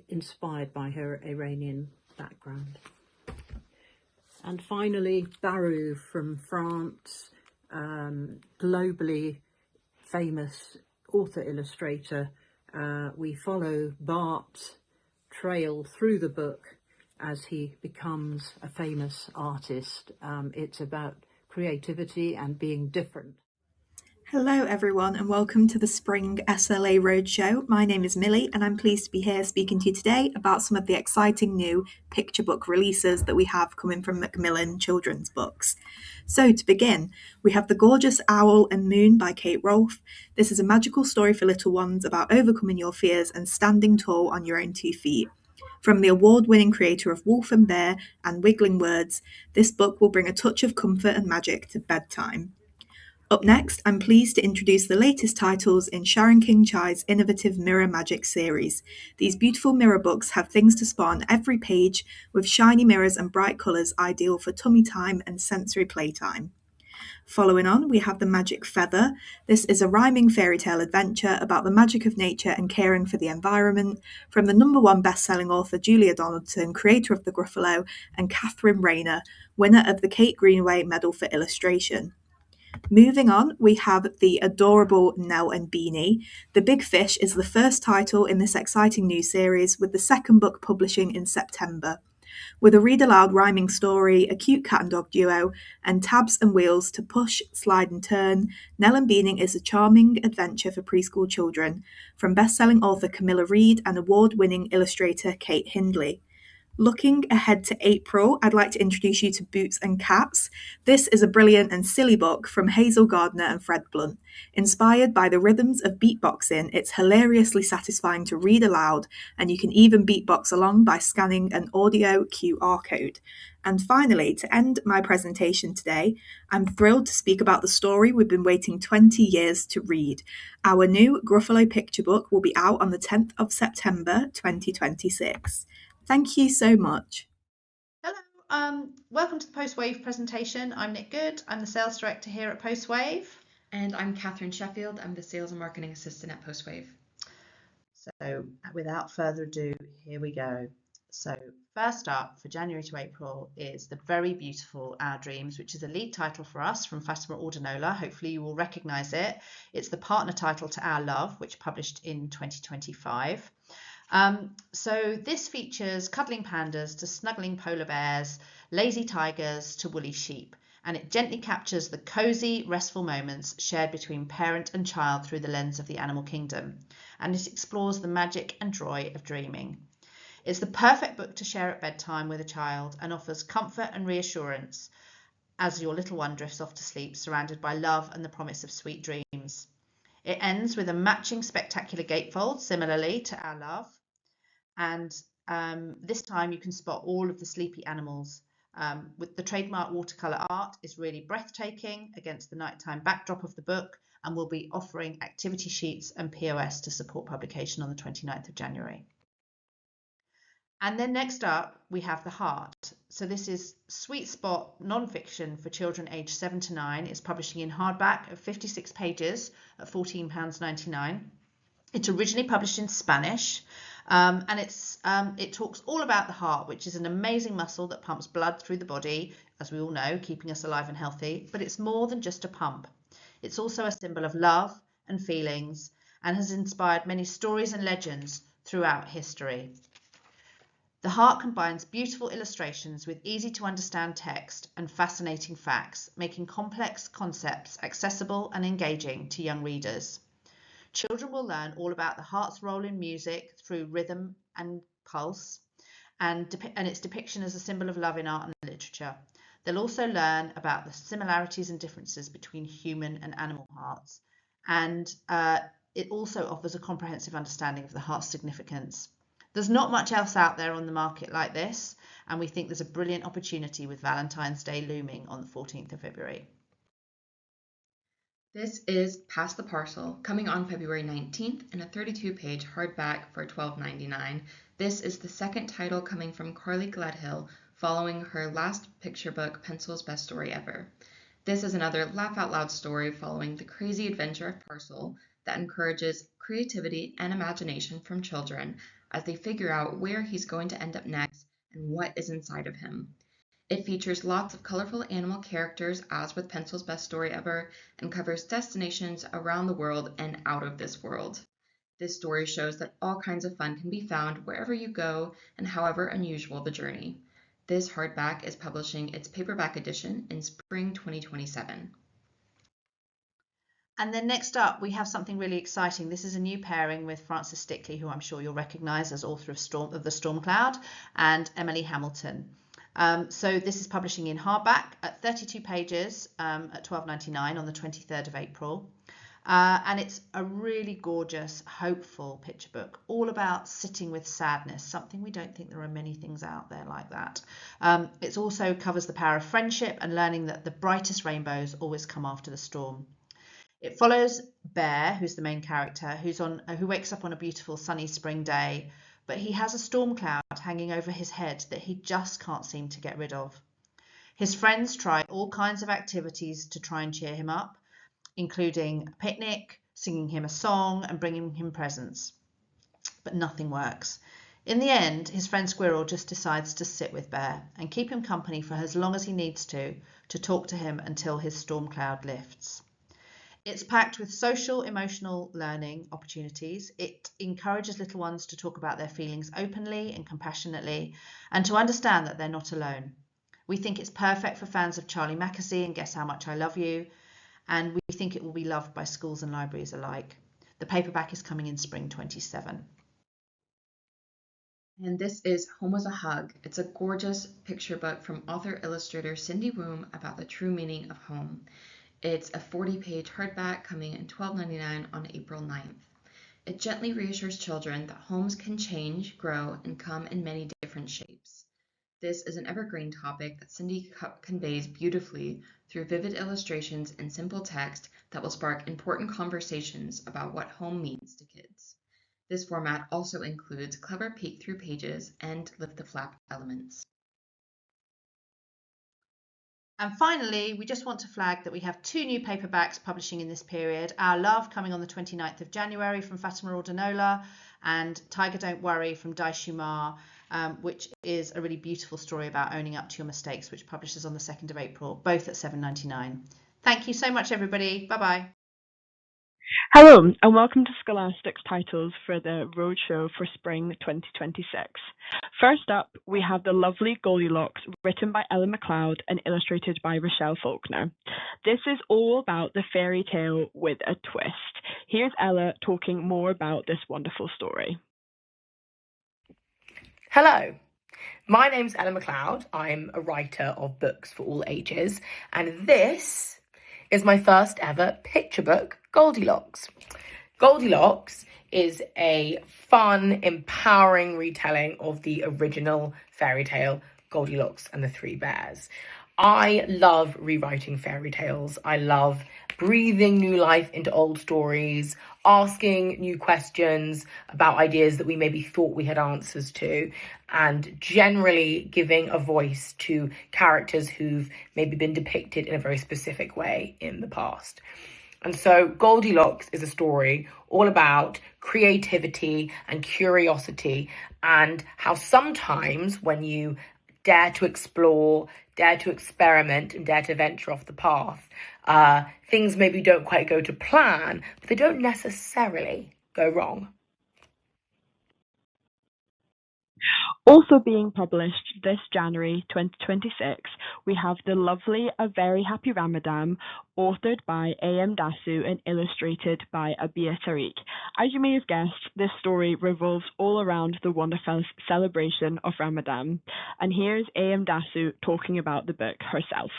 Speaker 10: inspired by her Iranian background. And finally, Baru from France, globally famous author-illustrator. We follow Bart's trail through the book as he becomes a famous artist. It's about creativity and being different.
Speaker 11: Hello everyone and welcome to the Spring SLA Roadshow. My name is Millie and I'm pleased to be here speaking to you today about some of the exciting new picture book releases that we have coming from Macmillan Children's Books. So to begin, we have The Gorgeous Owl and Moon by Kate Rolfe. This is a magical story for little ones about overcoming your fears and standing tall on your own 2 feet. From the award-winning creator of Wolf and Bear and Wiggling Words, this book will bring a touch of comfort and magic to bedtime. Up next, I'm pleased to introduce the latest titles in Sharon King Chai's innovative Mirror Magic series. These beautiful mirror books have things to spot on every page, with shiny mirrors and bright colours ideal for tummy time and sensory playtime. Following on, we have The Magic Feather. This is a rhyming fairy tale adventure about the magic of nature and caring for the environment, from the #1 best-selling author Julia Donaldson, creator of The Gruffalo, and Catherine Rayner, winner of the Kate Greenaway Medal for Illustration. Moving on, we have the adorable Nell and Beanie. The Big Fish is the first title in this exciting new series, with the second book publishing in September. With a read-aloud rhyming story, a cute cat and dog duo, and tabs and wheels to push, slide and turn, Nell and Beanie is a charming adventure for preschool children, from best-selling author Camilla Reed and award-winning illustrator Kate Hindley. Looking ahead to April, I'd like to introduce you to Boots and Cats. This is a brilliant and silly book from Hazel Gardner and Fred Blunt. Inspired by the rhythms of beatboxing, it's hilariously satisfying to read aloud, and you can even beatbox along by scanning an audio QR code. And finally, to end my presentation today, I'm thrilled to speak about the story we've been waiting 20 years to read. Our new Gruffalo picture book will be out on the 10th of September 2026. Thank you so much.
Speaker 12: Hello, welcome to the Postwave presentation. I'm Nick Good, I'm the Sales Director here at Postwave.
Speaker 13: And I'm Catherine Sheffield, I'm the Sales and Marketing Assistant at Postwave.
Speaker 12: So without further ado, here we go. So first up for January to April is the very beautiful Our Dreams, which is a lead title for us from Fatima Ordinola. Hopefully you will recognise it. It's the partner title to Our Love, which published in 2025. So this features cuddling pandas to snuggling polar bears, lazy tigers to woolly sheep, and it gently captures the cosy, restful moments shared between parent and child through the lens of the animal kingdom, and it explores the magic and joy of dreaming. It's the perfect book to share at bedtime with a child and offers comfort and reassurance as your little one drifts off to sleep, surrounded by love and the promise of sweet dreams. It ends with a matching spectacular gatefold, similarly to Our Love. And this time you can spot all of the sleepy animals. With the trademark watercolour art is really breathtaking against the nighttime backdrop of the book, and we'll be offering activity sheets and POS to support publication on the 29th of January. And then next up, we have The Heart. So this is sweet spot non-fiction for children aged 7 to 9. It's publishing in hardback of 56 pages at £14.99. It's originally published in Spanish, and it talks all about the heart, which is an amazing muscle that pumps blood through the body, as we all know, keeping us alive and healthy. But it's more than just a pump. It's also a symbol of love and feelings, and has inspired many stories and legends throughout history. The Heart combines beautiful illustrations with easy to understand text and fascinating facts, making complex concepts accessible and engaging to young readers. Children will learn all about the heart's role in music through rhythm and pulse, and its depiction as a symbol of love in art and literature. They'll also learn about the similarities and differences between human and animal hearts, and it also offers a comprehensive understanding of the heart's significance. There's not much else out there on the market like this, and we think there's a brilliant opportunity with Valentine's Day looming on the 14th of February.
Speaker 13: This is Pass the Parcel, coming on February 19th in a 32-page hardback for $12.99. This is the second title coming from Carly Gledhill, following her last picture book, Pencil's Best Story Ever. This is another laugh-out-loud story following the crazy adventure of Parcel that encourages creativity and imagination from children as they figure out where he's going to end up next and what is inside of him. It features lots of colorful animal characters, as with Pencil's Best Story Ever, and covers destinations around the world and out of this world. This story shows that all kinds of fun can be found wherever you go and however unusual the journey. This hardback is publishing its paperback edition in spring 2027.
Speaker 12: And then next up, we have something really exciting. This is a new pairing with Frances Stickley, who I'm sure you'll recognise as author of The Storm Cloud, and Emily Hamilton. So this is publishing in hardback at 32 pages at $12.99 on the 23rd of April. And it's a really gorgeous, hopeful picture book, all about sitting with sadness, something we don't think there are many things out there like that. It also covers the power of friendship and learning that the brightest rainbows always come after the storm. It follows Bear, who's the main character, who wakes up on a beautiful sunny spring day, but he has a storm cloud hanging over his head that he just can't seem to get rid of. His friends try all kinds of activities to try and cheer him up, including a picnic, singing him a song, and bringing him presents. But nothing works. In the end, his friend Squirrel just decides to sit with Bear and keep him company for as long as he needs to talk to him until his storm cloud lifts. It's packed with social, emotional learning opportunities. It encourages little ones to talk about their feelings openly and compassionately, and to understand that they're not alone. We think it's perfect for fans of Charlie Mackesy and Guess How Much I Love You, and we think it will be loved by schools and libraries alike. The paperback is coming in spring 27.
Speaker 13: And this is Home Was a Hug. It's a gorgeous picture book from author-illustrator Cindy Woom about the true meaning of home. It's a 40-page hardback coming in $12.99 on April 9th. It gently reassures children that homes can change, grow, and come in many different shapes. This is an evergreen topic that Cindy conveys beautifully through vivid illustrations and simple text that will spark important conversations about what home means to kids. This format also includes clever peek-through pages and lift-the-flap elements.
Speaker 12: And finally, we just want to flag that we have 2 new paperbacks publishing in this period. Our Love coming on the 29th of January from Fatima Ordinola, and Tiger Don't Worry from Dai Shumar, which is a really beautiful story about owning up to your mistakes, which publishes on the 2nd of April, both at $7.99. Thank you so much, everybody. Bye-bye.
Speaker 14: Hello, and welcome to Scholastic's titles for the Roadshow for Spring 2026. First up, we have the lovely Goldilocks, written by Ella McLeod and illustrated by Rochelle Faulkner. This is all about the fairy tale with a twist. Here's Ella talking more about this wonderful story.
Speaker 15: Hello, my name's Ella McLeod. I'm a writer of books for all ages, and this is my first ever picture book, Goldilocks. Goldilocks is a fun, empowering retelling of the original fairy tale, Goldilocks and the Three Bears. I love rewriting fairy tales. I love breathing new life into old stories, asking new questions about ideas that we maybe thought we had answers to, and generally giving a voice to characters who've maybe been depicted in a very specific way in the past. And so Goldilocks is a story all about creativity and curiosity, and how sometimes when you dare to explore, dare to experiment, and dare to venture off the path, things maybe don't quite go to plan, but they don't necessarily go wrong.
Speaker 14: Also being published this January 2026, we have the lovely A Very Happy Ramadan, authored by A.M. Dasu and illustrated by Abia Tariq. As you may have guessed, this story revolves all around the wonderful celebration of Ramadan. And here's A.M. Dasu talking about the book herself.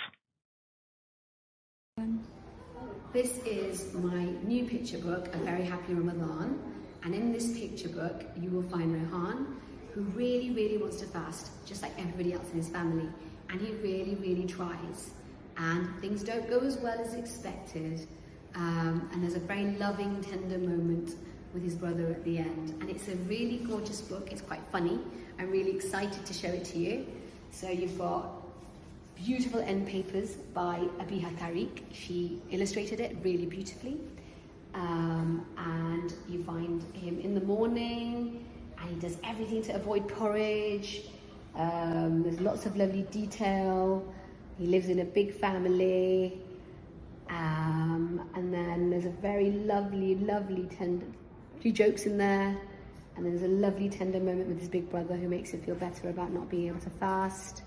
Speaker 16: This is my new picture book, A Very Happy Ramadan. And in this picture book, you will find Rohan, who really, really wants to fast, just like everybody else in his family. And he really, really tries. And things don't go as well as expected. And there's a very loving, tender moment with his brother at the end. And it's a really gorgeous book. It's quite funny. I'm really excited to show it to you. So you've got beautiful end papers by Abiha Tariq. She illustrated it really beautifully. And you find him in the morning, and he does everything to avoid porridge. There's lots of lovely detail. He lives in a big family. And then there's a very lovely, lovely tender, few jokes in there. And there's a lovely tender moment with his big brother who makes him feel better about not being able to fast.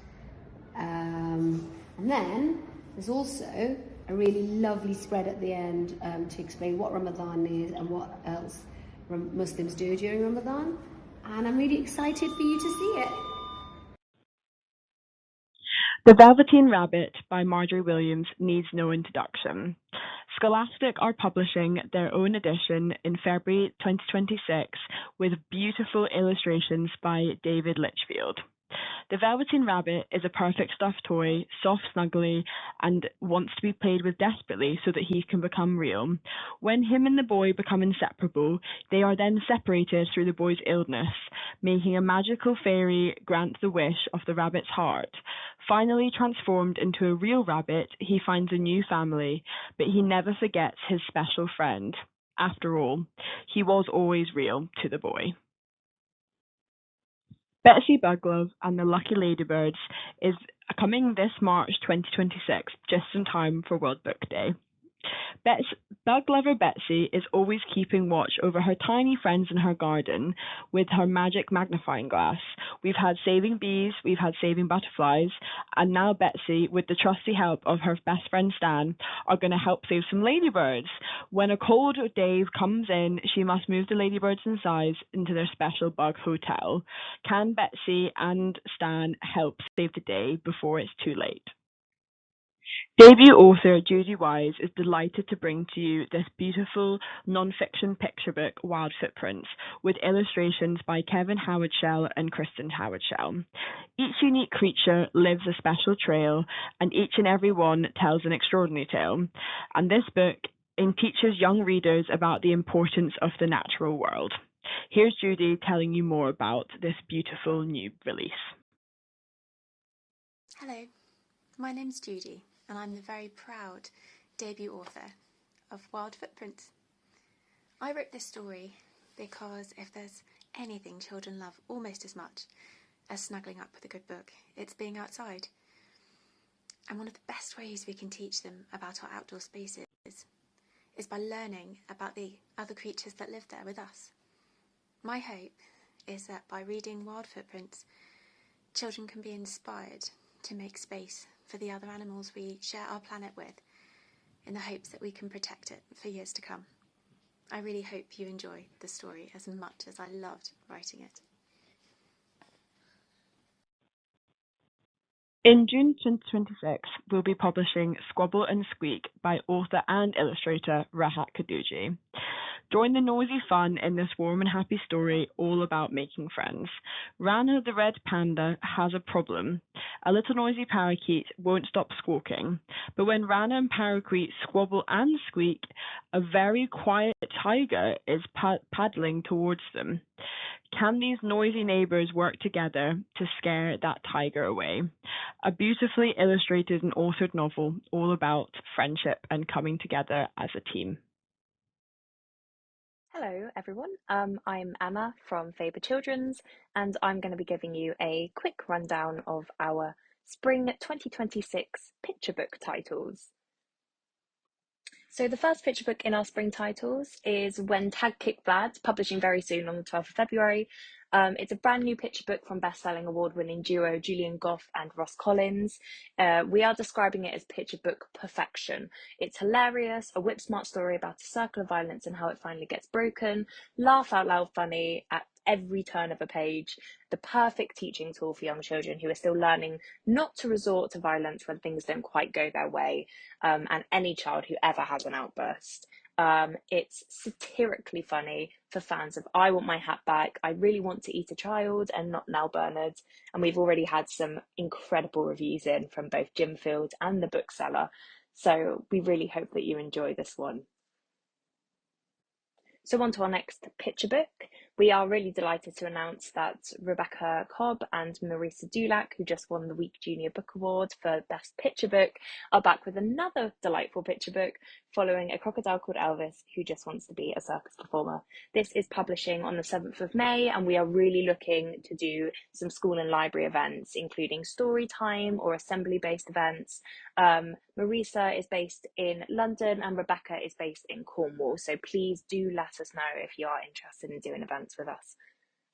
Speaker 16: And then there's also a really lovely spread at the end to explain what Ramadan is and what else Muslims do during Ramadan. And I'm really excited for you to see it.
Speaker 14: The Velveteen Rabbit by Marjorie Williams needs no introduction. Scholastic are publishing their own edition in February 2026 with beautiful illustrations by David Litchfield. The Velveteen Rabbit is a perfect stuffed toy, soft snuggly, and wants to be played with desperately so that he can become real. When him and the boy become inseparable, they are then separated through the boy's illness, making a magical fairy grant the wish of the rabbit's heart. Finally transformed into a real rabbit, he finds a new family, but he never forgets his special friend. After all, he was always real to the boy. Betsy Buglove and the Lucky Ladybirds is coming this March 2026, just in time for World Book Day. Bug lover Betsy is always keeping watch over her tiny friends in her garden with her magic magnifying glass. We've had saving bees, we've had saving butterflies, and now Betsy, with the trusty help of her best friend Stan, are going to help save some ladybirds. When a cold day comes in, she must move the ladybirds inside into their special bug hotel. Can Betsy and Stan help save the day before it's too late? Debut author Judy Wise is delighted to bring to you this beautiful non-fiction picture book, Wild Footprints, with illustrations by Kevin Howard-Shell and Kristen Howard-Shell. Each unique creature lives a special trail, and each and every one tells an extraordinary tale. And this book teaches young readers about the importance of the natural world. Here's Judy telling you more about this beautiful new release.
Speaker 17: Hello, my name's Judy, and I'm the very proud debut author of Wild Footprints. I wrote this story because if there's anything children love almost as much as snuggling up with a good book, it's being outside. And one of the best ways we can teach them about our outdoor spaces is by learning about the other creatures that live there with us. My hope is that by reading Wild Footprints, children can be inspired to make space for the other animals we share our planet with, in the hopes that we can protect it for years to come. I really hope you enjoy the story as much as I loved writing it.
Speaker 14: In June 2026, we'll be publishing Squabble and Squeak by author and illustrator Rahat Khadouji. Join the noisy fun in this warm and happy story all about making friends. Rana the red panda has a problem. A little noisy parakeet won't stop squawking, but when Rana and parakeet squabble and squeak, a very quiet tiger is paddling towards them. Can these noisy neighbours work together to scare that tiger away? A beautifully illustrated and authored novel all about friendship and coming together as a team.
Speaker 18: Hello everyone, I'm Emma from Faber Children's, and I'm going to be giving you a quick rundown of our Spring 2026 picture book titles. So the first picture book in our spring titles is When Tag Kick Blad, publishing very soon on the 12th of February. It's a brand new picture book from best-selling award-winning duo Julian Gough and Ross Collins. We are describing it as picture book perfection. It's hilarious, a whip-smart story about a circle of violence and how it finally gets broken, laugh out loud funny at every turn of a page, the perfect teaching tool for young children who are still learning not to resort to violence when things don't quite go their way, and any child who ever has an outburst. It's satirically funny for fans of I Want My Hat Back, I Really Want to Eat a Child, and Not Now Bernard. And we've already had some incredible reviews in from both Jim Field and the bookseller. So we really hope that you enjoy this one. So on to our next picture book. We are really delighted to announce that Rebecca Cobb and Marisa Dulac, who just won the Week Junior Book Award for Best Picture Book, are back with another delightful picture book following a crocodile called Elvis who just wants to be a circus performer. This is publishing on the 7th of May, and we are really looking to do some school and library events, including story time or assembly-based events. Marisa is based in London and Rebecca is based in Cornwall, so please do let us know if you are interested in doing events with us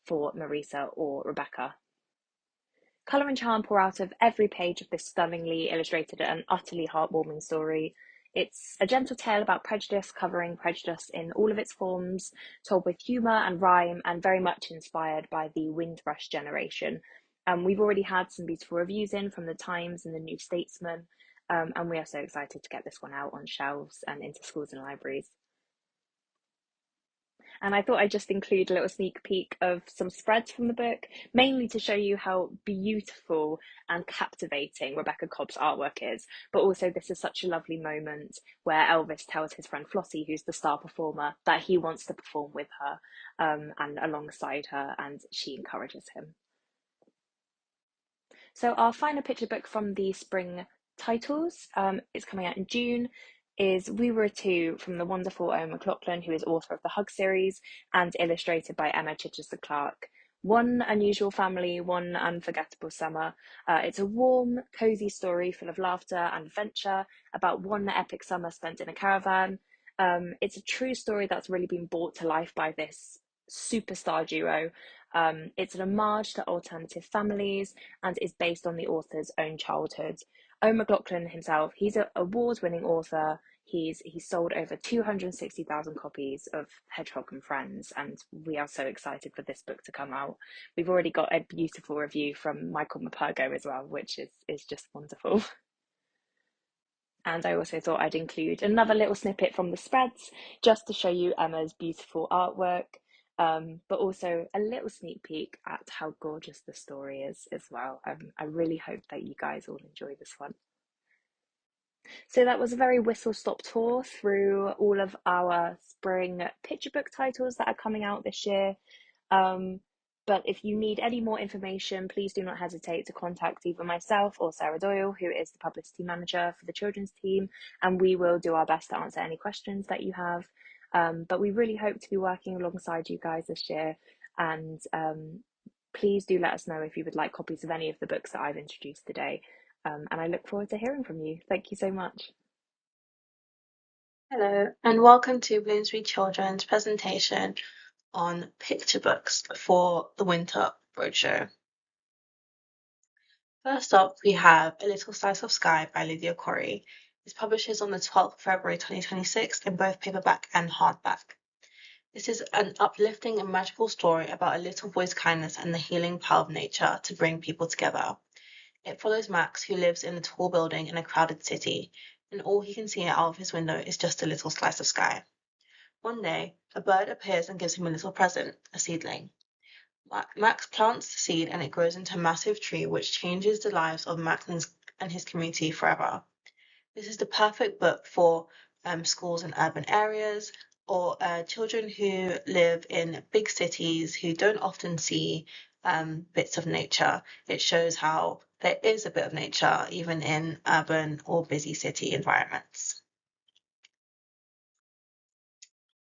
Speaker 18: for Marisa or Rebecca. Colour and charm pour out of every page of this stunningly illustrated and utterly heartwarming story. It's a gentle tale about prejudice, covering prejudice in all of its forms, told with humour and rhyme, and very much inspired by the Windrush generation. We've already had some beautiful reviews in from the Times and the New Statesman, and we are so excited to get this one out on shelves and into schools and libraries. And I thought I'd just include a little sneak peek of some spreads from the book, mainly to show you how beautiful and captivating Rebecca Cobb's artwork is. But also this is such a lovely moment where Elvis tells his friend Flossie, who's the star performer, that he wants to perform with her and alongside her, and she encourages him. So our final picture book from the spring titles is coming out in June, is We Were Two from the wonderful Owen McLaughlin, who is author of the Hug series and illustrated by Emma Chichester Clark. One unusual family, one unforgettable summer. It's a warm, cozy story full of laughter and adventure about one epic summer spent in a caravan. It's a true story that's really been brought to life by this superstar duo. It's an homage to alternative families and is based on the author's own childhood. Owen McLaughlin himself, he's an award-winning author. He's sold over 260,000 copies of Hedgehog and Friends, and we are so excited for this book to come out. We've already got a beautiful review from Michael Mapurgo as well, which is just wonderful. And I also thought I'd include another little snippet from the spreads just to show you Emma's beautiful artwork, but also a little sneak peek at how gorgeous the story is as well. I really hope that you guys all enjoy this one. So that was a very whistle-stop tour through all of our spring picture book titles that are coming out this year. But if you need any more information, please do not hesitate to contact either myself or Sarah Doyle, who is the publicity manager for the children's team, and we will do our best to answer any questions that you have. But we really hope to be working alongside you guys this year, and please do let us know if you would like copies of any of the books that I've introduced today. And I look forward to hearing from you. Thank you so much.
Speaker 19: Hello, and welcome to Bloomsbury Children's presentation on picture books for the Winter Roadshow. First up, we have A Little Slice of Sky by Lydia Corey. This publishes on the 12th of February 2026 in both paperback and hardback. This is an uplifting and magical story about a little boy's kindness and the healing power of nature to bring people together. It follows Max, who lives in a tall building in a crowded city, and all he can see out of his window is just a little slice of sky. One day, a bird appears and gives him a little present, a seedling. Max plants the seed and it grows into a massive tree which changes the lives of Max and his community forever. This is the perfect book for schools in urban areas or children who live in big cities who don't often see bits of nature. It shows how there is a bit of nature even in urban or busy city environments.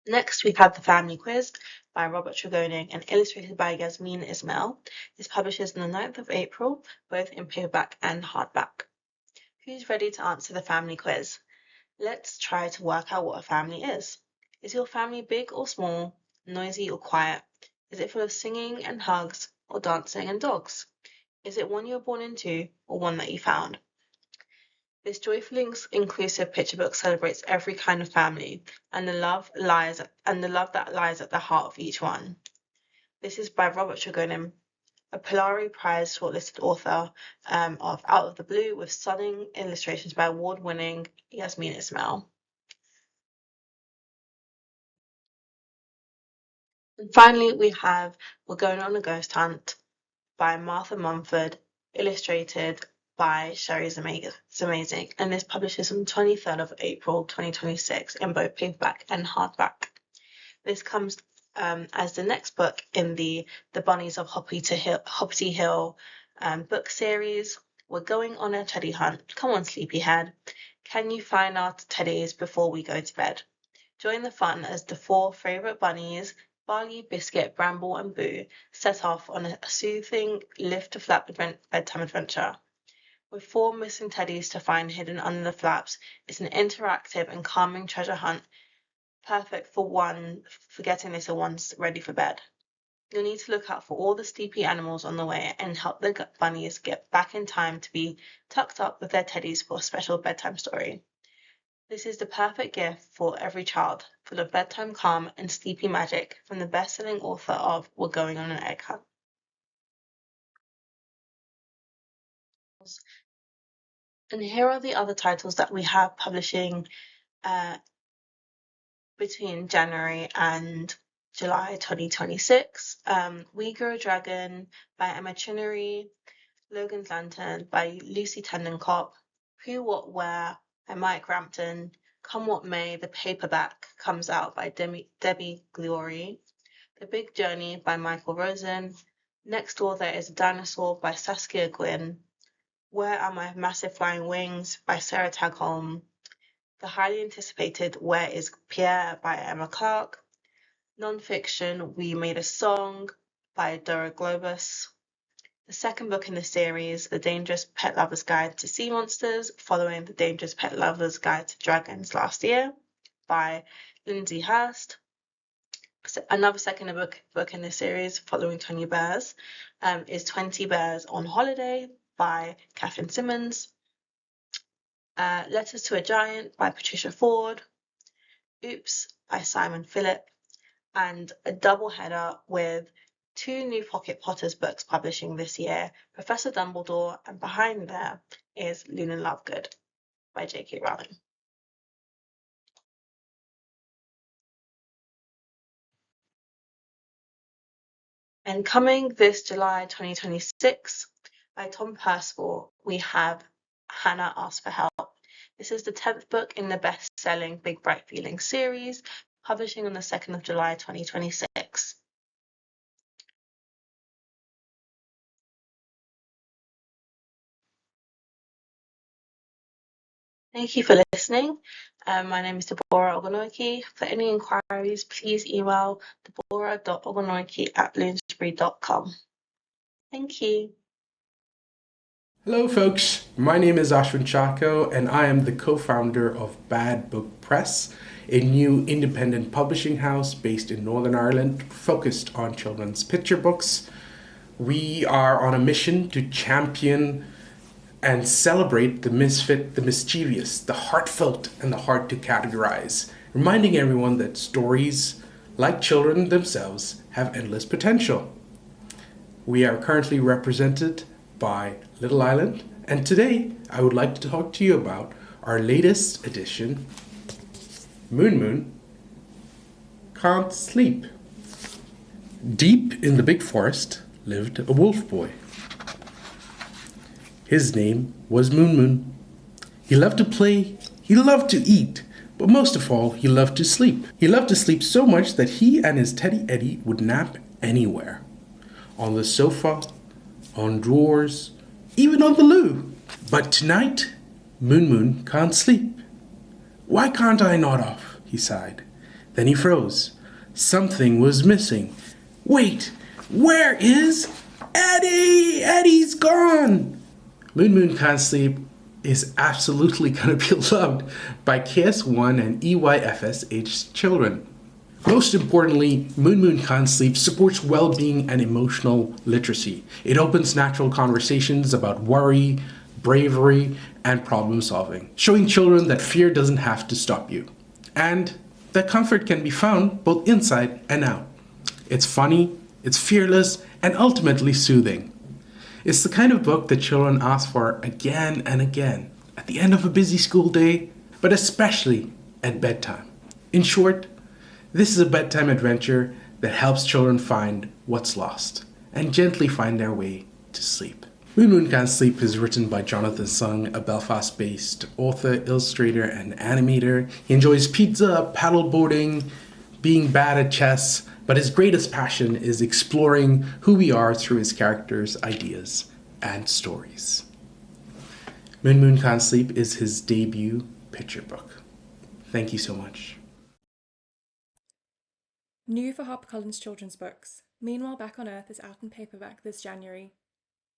Speaker 19: Next, we have The Family Quiz by Robert Tregoning and illustrated by Yasmin Ismail. This publishes on the 9th of April, both in paperback and hardback. Who's ready to answer the family quiz? Let's try to work out what a family is. Is your family big or small, noisy or quiet? Is it full of singing and hugs or dancing and dogs? Is it one you were born into or one that you found? This joyfully inclusive picture book celebrates every kind of family and the love that lies at the heart of each one. This is by Robert Tregoning, a Polari Prize shortlisted author of Out of the Blue, with stunning illustrations by award-winning Yasmin Ismail. And finally, we have We're Going on a Ghost Hunt by Martha Mumford, illustrated by Sherry Zamazing, and this publishes on the 23rd of April 2026 in both paperback and hardback. This comes as the next book in the Bunnies of Hoppity Hill book series. We're going on a teddy hunt. Come on, sleepyhead. Can you find our teddies before we go to bed? Join the fun as the 4 favourite bunnies, Barley, Biscuit, Bramble and Boo, set off on a soothing lift-to-flap bedtime adventure. With 4 missing teddies to find hidden under the flaps, it's an interactive and calming treasure hunt, perfect for getting little ones ready for bed. You'll need to look out for all the sleepy animals on the way and help the bunnies get back in time to be tucked up with their teddies for a special bedtime story. This is the perfect gift for every child, full of bedtime calm and sleepy magic, from the best-selling author of We're Going on an Egg Hunt. And here are the other titles that we have publishing between January and July 2026. We Grow a Dragon by Emma Chinnery, Logan's Lantern by Lucy Tendencop, Who, What, Where by Mike Rampton, Come What May, the paperback comes out by Debbie Glory, The Big Journey by Michael Rosen, Next Door There Is a Dinosaur by Saskia Gwynn, Where Are My Massive Flying Wings by Sarah Tagholm, the highly anticipated Where Is Pierre by Emma Clark, non-fiction We Made a Song by Dora Globus. The second book in the series, The Dangerous Pet Lover's Guide to Sea Monsters, following The Dangerous Pet Lover's Guide to Dragons last year, by Lindsay Hurst. Another second book in the series, following Tonya Bears, is 20 Bears on Holiday by Catherine Simmons. Letters to a Giant by Patricia Ford. Oops by Simon Phillip. And a double header with 2 new Pocket Potters books publishing this year, Professor Dumbledore, and behind there is Luna Lovegood by J.K. Rowling. And coming this July 2026, by Tom Percival, we have Hannah Asks for Help. This is the 10th book in the best-selling Big Bright Feelings series, publishing on the 2nd of July 2026. Thank you for listening. My name is Deborah Ogonoike. For any inquiries, please email deborah.ogonoike@bloomsbury.com. Thank you.
Speaker 20: Hello folks, my name is Ashwin Chako and I am the co-founder of Bad Book Press, a new independent publishing house based in Northern Ireland focused on children's picture books. We are on a mission to champion and celebrate the misfit, the mischievous, the heartfelt, and the hard to categorize, reminding everyone that stories, like children themselves, have endless potential. We are currently represented by Little Island, and today I would like to talk to you about our latest edition, Moon Moon Can't Sleep. Deep in the big forest lived a wolf boy. His name was Moon Moon. He loved to play, he loved to eat, but most of all, he loved to sleep. He loved to sleep so much that he and his Teddy Eddie would nap anywhere. On the sofa, on drawers, even on the loo. But tonight, Moon Moon can't sleep. Why can't I nod off? He sighed. Then he froze. Something was missing. Wait, where is Eddie? Eddie's gone! Moon Moon Can't Sleep is absolutely going to be loved by KS1 and EYFS aged children. Most importantly, Moon Moon Can't Sleep supports well-being and emotional literacy. It opens natural conversations about worry, bravery, and problem solving, showing children that fear doesn't have to stop you, and that comfort can be found both inside and out. It's funny, it's fearless, and ultimately soothing. It's the kind of book that children ask for again and again, at the end of a busy school day, but especially at bedtime. In short, this is a bedtime adventure that helps children find what's lost and gently find their way to sleep. Moon Moon Can't Sleep is written by Jonathan Sung, a Belfast-based author, illustrator, and animator. He enjoys pizza, paddleboarding, being bad at chess, but his greatest passion is exploring who we are through his characters, ideas, and stories. Moon Moon Can't Sleep is his debut picture book. Thank you so much.
Speaker 21: New for HarperCollins Children's Books, Meanwhile Back on Earth is out in paperback this January.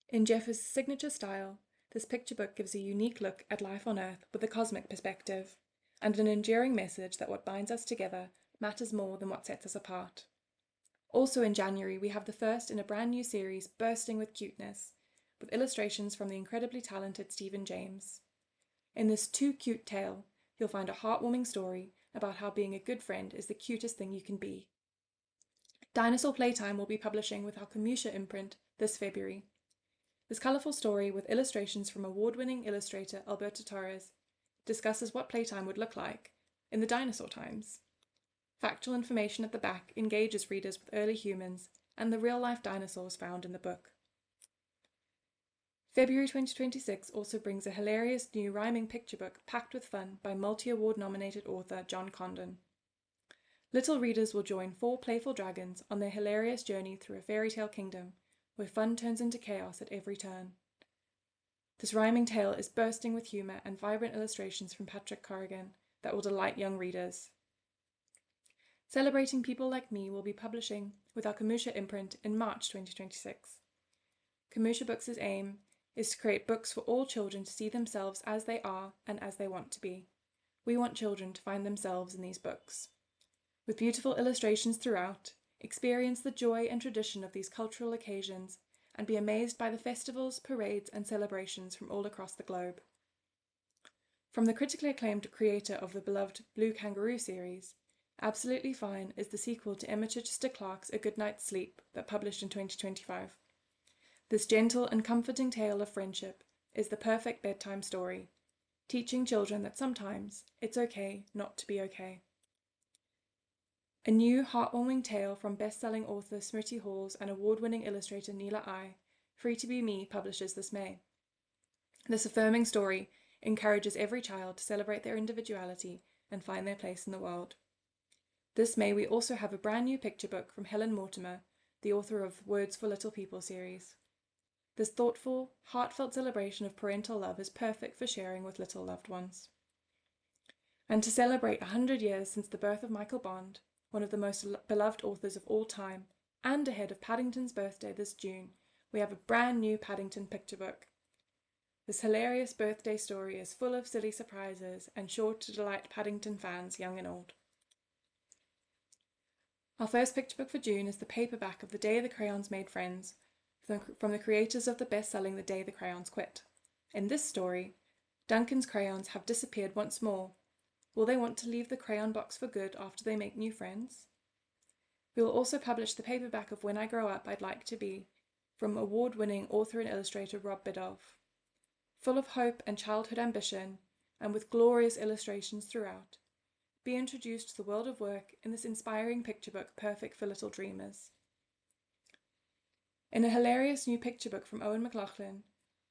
Speaker 21: In Jeff's signature style, this picture book gives a unique look at life on Earth with a cosmic perspective, and an enduring message that what binds us together matters more than what sets us apart. Also in January, we have the first in a brand new series bursting with cuteness, with illustrations from the incredibly talented Stephen James. In this too cute tale, you'll find a heartwarming story about how being a good friend is the cutest thing you can be. Dinosaur Playtime will be publishing with our Komusha imprint this February. This colourful story, with illustrations from award-winning illustrator Alberto Torres, discusses what playtime would look like in the dinosaur times. Factual information at the back engages readers with early humans and the real-life dinosaurs found in the book. February 2026 also brings a hilarious new rhyming picture book packed with fun by multi-award nominated author John Condon. Little readers will join 4 playful dragons on their hilarious journey through a fairy tale kingdom where fun turns into chaos at every turn. This rhyming tale is bursting with humour and vibrant illustrations from Patrick Corrigan that will delight young readers. Celebrating People Like Me will be publishing with our Kamusha imprint in March 2026. Kamusha Books' aim is to create books for all children to see themselves as they are and as they want to be. We want children to find themselves in these books. With beautiful illustrations throughout, experience the joy and tradition of these cultural occasions and be amazed by the festivals, parades and celebrations from all across the globe. From the critically acclaimed creator of the beloved Blue Kangaroo series, Absolutely Fine is the sequel to Emma Chichester Clarke's A Good Night's Sleep that published in 2025. This gentle and comforting tale of friendship is the perfect bedtime story, teaching children that sometimes it's okay not to be okay. A new heartwarming tale from best-selling author Smriti Halls and award-winning illustrator Neela I, Free to Be Me, publishes this May. This affirming story encourages every child to celebrate their individuality and find their place in the world. This May we also have a brand new picture book from Helen Mortimer, the author of Words for Little People series. This thoughtful, heartfelt celebration of parental love is perfect for sharing with little loved ones. And to celebrate 100 years since the birth of Michael Bond, one of the most beloved authors of all time, and ahead of Paddington's birthday this June, we have a brand new Paddington picture book. This hilarious birthday story is full of silly surprises and sure to delight Paddington fans young and old. Our first picture book for June is the paperback of The Day the Crayons Made Friends, from the creators of the best-selling The Day the Crayons Quit. In this story, Duncan's crayons have disappeared once more. Will they want to leave the crayon box for good after they make new friends? We will also publish the paperback of When I Grow Up, I'd Like to Be, from award-winning author and illustrator Rob Biddulph. Full of hope and childhood ambition, and with glorious illustrations throughout, be introduced to the world of work in this inspiring picture book perfect for little dreamers. In a hilarious new picture book from Owen McLaughlin,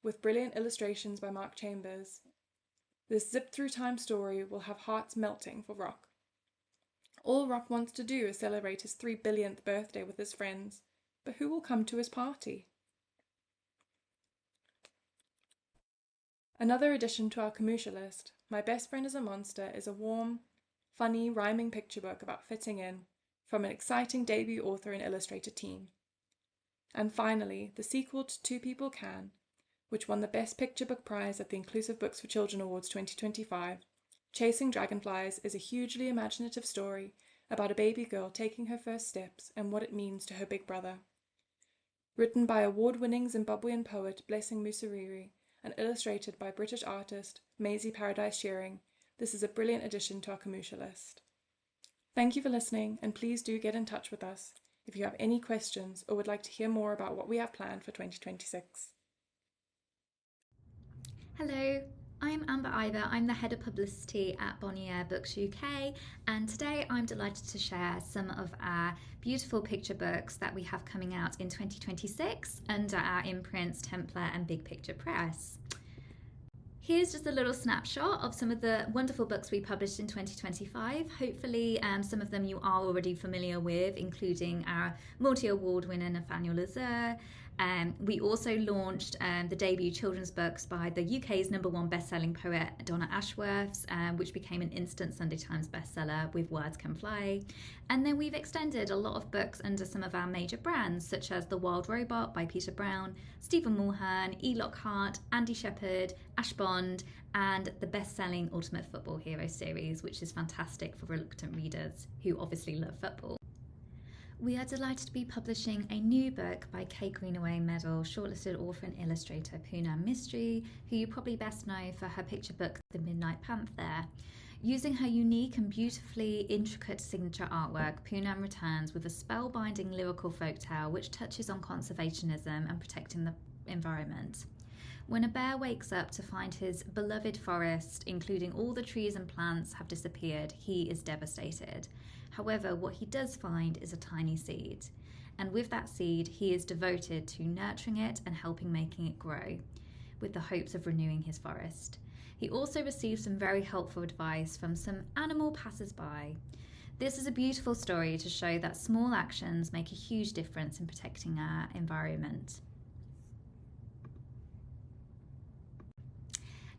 Speaker 21: with brilliant illustrations by Mark Chambers, this zip-through-time story will have hearts melting for Rock. All Rock wants to do is celebrate his 3 billionth birthday with his friends, but who will come to his party? Another addition to our Kamusha list, My Best Friend is a Monster, is a warm, funny, rhyming picture book about fitting in from an exciting debut author and illustrator team. And finally, the sequel to Two People Can, which won the Best Picture Book Prize at the Inclusive Books for Children Awards 2025, Chasing Dragonflies is a hugely imaginative story about a baby girl taking her first steps and what it means to her big brother. Written by award-winning Zimbabwean poet Blessing Musariri and illustrated by British artist Maisie Paradise Shearing, this is a brilliant addition to our Kamusha list. Thank you for listening, and please do get in touch with us if you have any questions or would like to hear more about what we have planned for 2026.
Speaker 1: Hello, I'm Amber Ivor. I'm the Head of Publicity at Bonnier Books UK, and today I'm delighted to share some of our beautiful picture books that we have coming out in 2026 under our imprints Templar and Big Picture Press. Here's just a little snapshot of some of the wonderful books we published in 2025. Hopefully some of them you are already familiar with, including our multi-award winner Nathaniel Lazare. We also launched the debut children's books by the UK's #1 best-selling poet Donna Ashworth, which became an instant Sunday Times bestseller with Words Can Fly. And then we've extended a lot of books under some of our major brands, such as The Wild Robot by Peter Brown, Stephen Mulhern, E. Lockhart, Andy Shepherd, Ash Bond, and the best-selling Ultimate Football Hero series, which is fantastic for reluctant readers who obviously love football. We are delighted to be publishing a new book by Kate Greenaway Medal shortlisted author and illustrator Poonam Mistry, who you probably best know for her picture book The Midnight Panther. Using her unique and beautifully intricate signature artwork, Poonam returns with a spellbinding lyrical folktale which touches on conservationism and protecting the environment. When a bear wakes up to find his beloved forest, including all the trees and plants, have disappeared, he is devastated. However, what he does find is a tiny seed. And with that seed, he is devoted to nurturing it and helping making it grow, with the hopes of renewing his forest. He also receives some very helpful advice from some animal passers-by. This is a beautiful story to show that small actions make a huge difference in protecting our environment.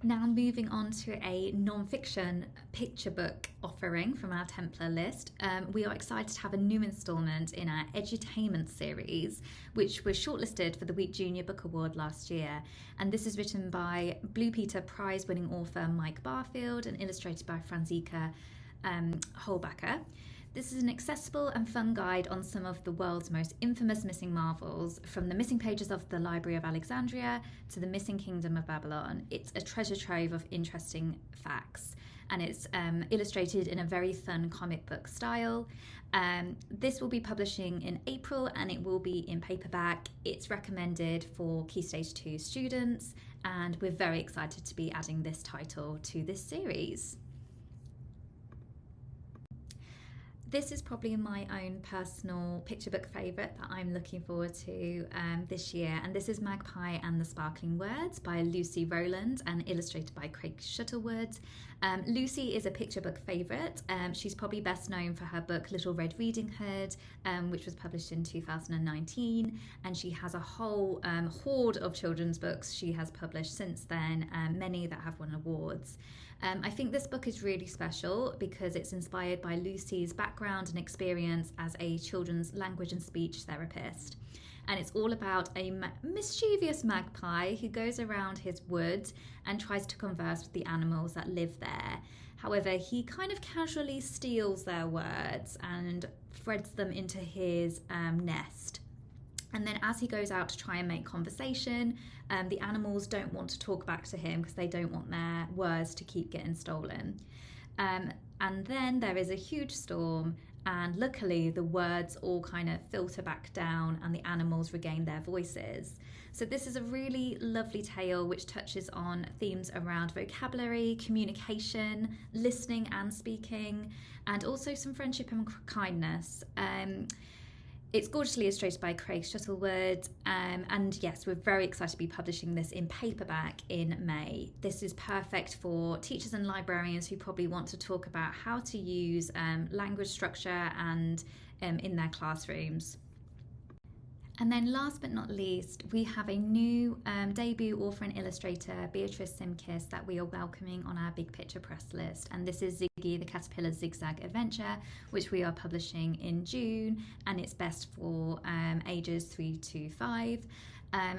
Speaker 1: Now moving on to a non-fiction picture book offering from our Templar list, we are excited to have a new instalment in our edutainment series, which was shortlisted for the Week Junior Book Award last year. And this is written by Blue Peter Prize-winning author Mike Barfield and illustrated by Franziska Holbacher. This is an accessible and fun guide on some of the world's most infamous missing marvels, from the missing pages of the Library of Alexandria to the missing Kingdom of Babylon. It's a treasure trove of interesting facts, and it's illustrated in a very fun comic book style. This will be publishing in April, and it will be in paperback. It's recommended for Key Stage 2 students, and we're very excited to be adding this title to this series. This is probably my own personal picture book favourite that I'm looking forward to this year, and this is Magpie and the Sparkling Words by Lucy Rowland and illustrated by Craig Shuttlewood. Lucy is a picture book favourite. She's probably best known for her book Little Red Riding Hood, which was published in 2019, and she has a whole horde of children's books she has published since then, many that have won awards. I think this book is really special because it's inspired by Lucy's background and experience as a children's language and speech therapist. And it's all about a mischievous magpie who goes around his wood and tries to converse with the animals that live there. However, he kind of casually steals their words and threads them into his nest. And then as he goes out to try and make conversation, the animals don't want to talk back to him because they don't want their words to keep getting stolen. And then there is a huge storm, and luckily the words all kind of filter back down and the animals regain their voices. So this is a really lovely tale which touches on themes around vocabulary, communication, listening and speaking, and also some friendship and kindness. It's gorgeously illustrated by Craig Shuttlewood, and yes, we're very excited to be publishing this in paperback in May. This is perfect for teachers and librarians who probably want to talk about how to use language structure and in their classrooms. And then last but not least, we have a new debut author and illustrator, Beatrice Simkis, that we are welcoming on our Big Picture Press list. And this is Ziggy the Caterpillar's Zigzag Adventure, which we are publishing in June, and it's best for ages 3 to 5.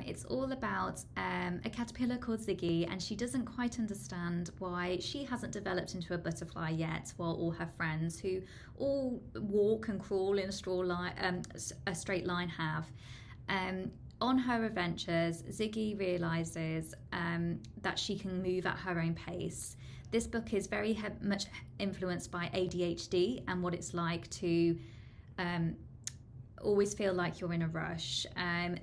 Speaker 1: It's all about a caterpillar called Ziggy, and she doesn't quite understand why she hasn't developed into a butterfly yet, while all her friends, who all walk and crawl in a straight line, have. On her adventures, Ziggy realises that she can move at her own pace. This book is very much influenced by ADHD and what it's like to always feel like you're in a rush.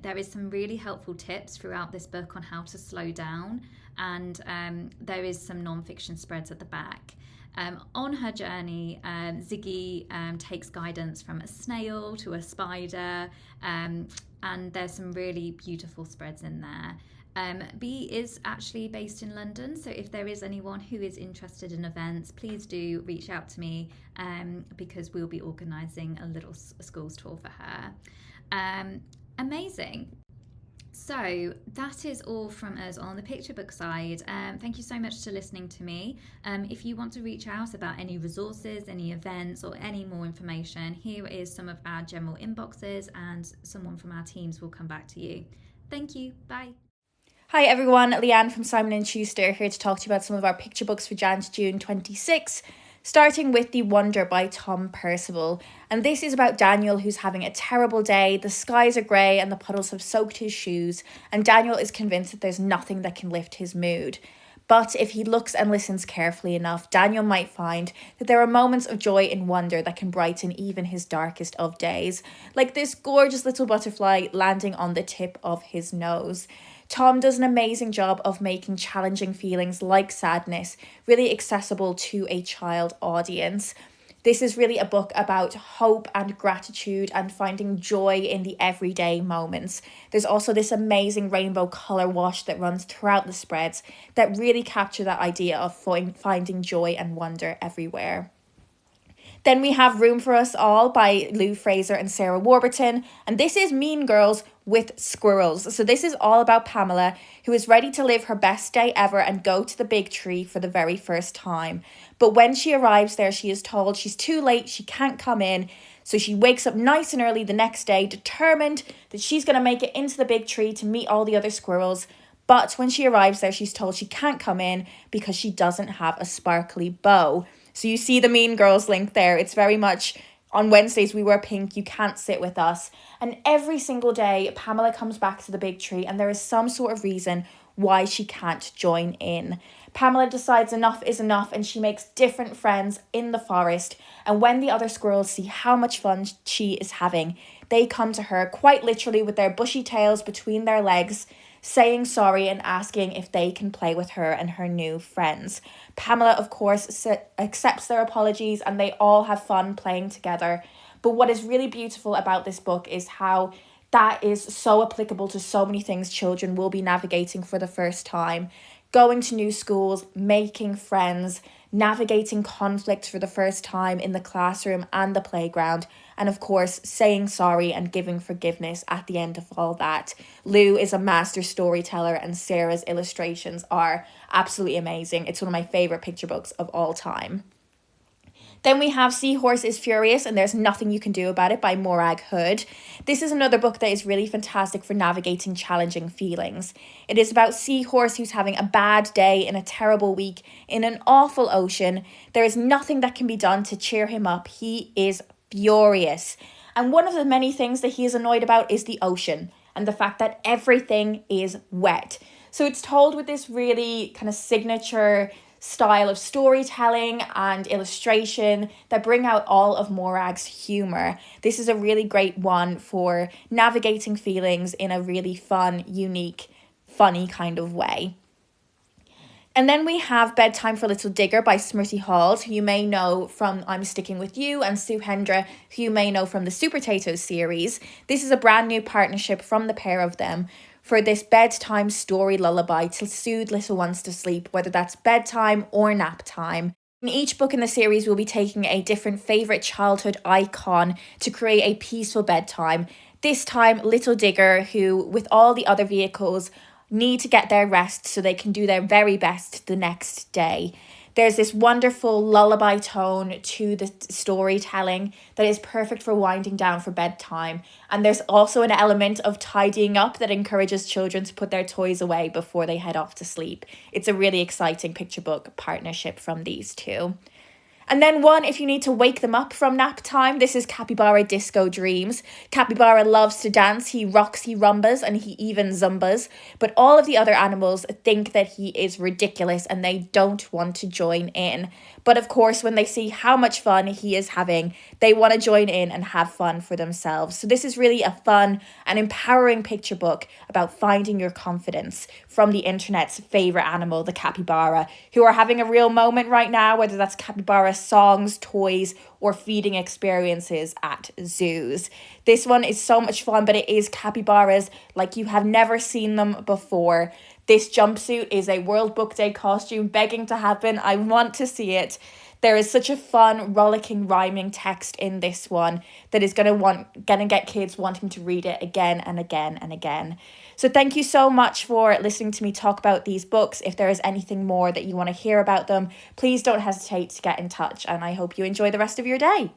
Speaker 1: There is some really helpful tips throughout this book on how to slow down, and there is some non-fiction spreads at the back. On her journey, Ziggy takes guidance from a snail to a spider, and there's some really beautiful spreads in there. Bee is actually based in London, so if there is anyone who is interested in events, please do reach out to me, because we'll be organising a little schools tour for her. Amazing. So that is all from us on the picture book side. Thank you so much for listening to me. If you want to reach out about any resources, any events, or any more information, here is some of our general inboxes, and someone from our teams will come back to you. Thank you. Bye.
Speaker 2: Hi everyone, Leanne from Simon & Schuster here to talk to you about some of our picture books for Jan to June 26, starting with The Wonder by Tom Percival. And this is about Daniel, who's having a terrible day. The skies are grey and the puddles have soaked his shoes, and Daniel is convinced that there's nothing that can lift his mood. But if he looks and listens carefully enough, Daniel might find that there are moments of joy and wonder that can brighten even his darkest of days, like this gorgeous little butterfly landing on the tip of his nose. Tom does an amazing job of making challenging feelings like sadness really accessible to a child audience. This is really a book about hope and gratitude and finding joy in the everyday moments. There's also this amazing rainbow colour wash that runs throughout the spreads that really capture that idea of finding joy and wonder everywhere. Then we have Room for Us All by Lou Fraser and Sarah Warburton. And this is Mean Girls with squirrels. So this is all about Pamela, who is ready to live her best day ever and go to the big tree for the very first time. But when she arrives there, she is told she's too late, she can't come in. So she wakes up nice and early the next day, determined that she's going to make it into the big tree to meet all the other squirrels. But when she arrives there, she's told she can't come in because she doesn't have a sparkly bow. So you see the Mean Girls link there. It's very much on Wednesdays we wear pink, you can't sit with us. And every single day, Pamela comes back to the big tree and there is some sort of reason why she can't join in. Pamela decides enough is enough and she makes different friends in the forest. And when the other squirrels see how much fun she is having, they come to her quite literally with their bushy tails between their legs, saying sorry and asking if they can play with her and her new friends. Pamela, of course, accepts their apologies and they all have fun playing together. But what is really beautiful about this book is how that is so applicable to so many things children will be navigating for the first time. Going to new schools, making friends, navigating conflict for the first time in the classroom and the playground, and of course, saying sorry and giving forgiveness at the end of all that. Lou is a master storyteller and Sarah's illustrations are absolutely amazing. It's one of my favourite picture books of all time. Then we have Seahorse is Furious and There's Nothing You Can Do About It by Morag Hood. This is another book that is really fantastic for navigating challenging feelings. It is about Seahorse who's having a bad day in a terrible week in an awful ocean. There is nothing that can be done to cheer him up. He is furious. And one of the many things that he is annoyed about is the ocean and the fact that everything is wet. So it's told with this really kind of signature style of storytelling and illustration that bring out all of Morag's humour. This is a really great one for navigating feelings in a really fun, unique, funny kind of way. And then we have Bedtime for Little Digger by Smriti Halls, who you may know from I'm Sticking With You, and Sue Hendra, who you may know from the Super Potatoes series. This is a brand new partnership from the pair of them for this bedtime story lullaby to soothe little ones to sleep, whether that's bedtime or nap time. In each book in the series, we'll be taking a different favourite childhood icon to create a peaceful bedtime. This time, Little Digger, who, with all the other vehicles, need to get their rest so they can do their very best the next day. There's this wonderful lullaby tone to the storytelling that is perfect for winding down for bedtime. And there's also an element of tidying up that encourages children to put their toys away before they head off to sleep. It's a really exciting picture book partnership from these two. And then one, if you need to wake them up from nap time, this is Capybara Disco Dreams. Capybara loves to dance, he rocks, he rumbas, and he even zumbas. But all of the other animals think that he is ridiculous and they don't want to join in. But of course, when they see how much fun he is having, they want to join in and have fun for themselves. So this is really a fun and empowering picture book about finding your confidence from the internet's favourite animal, the capybara, who are having a real moment right now, whether that's capybara songs, toys, or feeding experiences at zoos. This one is so much fun, but it is capybaras like you have never seen them before. This jumpsuit is a World Book Day costume begging to happen. I want to see it. There is such a fun, rollicking, rhyming text in this one that is gonna get kids wanting to read it again and again and again. So thank you so much for listening to me talk about these books. If there is anything more that you want to hear about them, please don't hesitate to get in touch, and I hope you enjoy the rest of your day.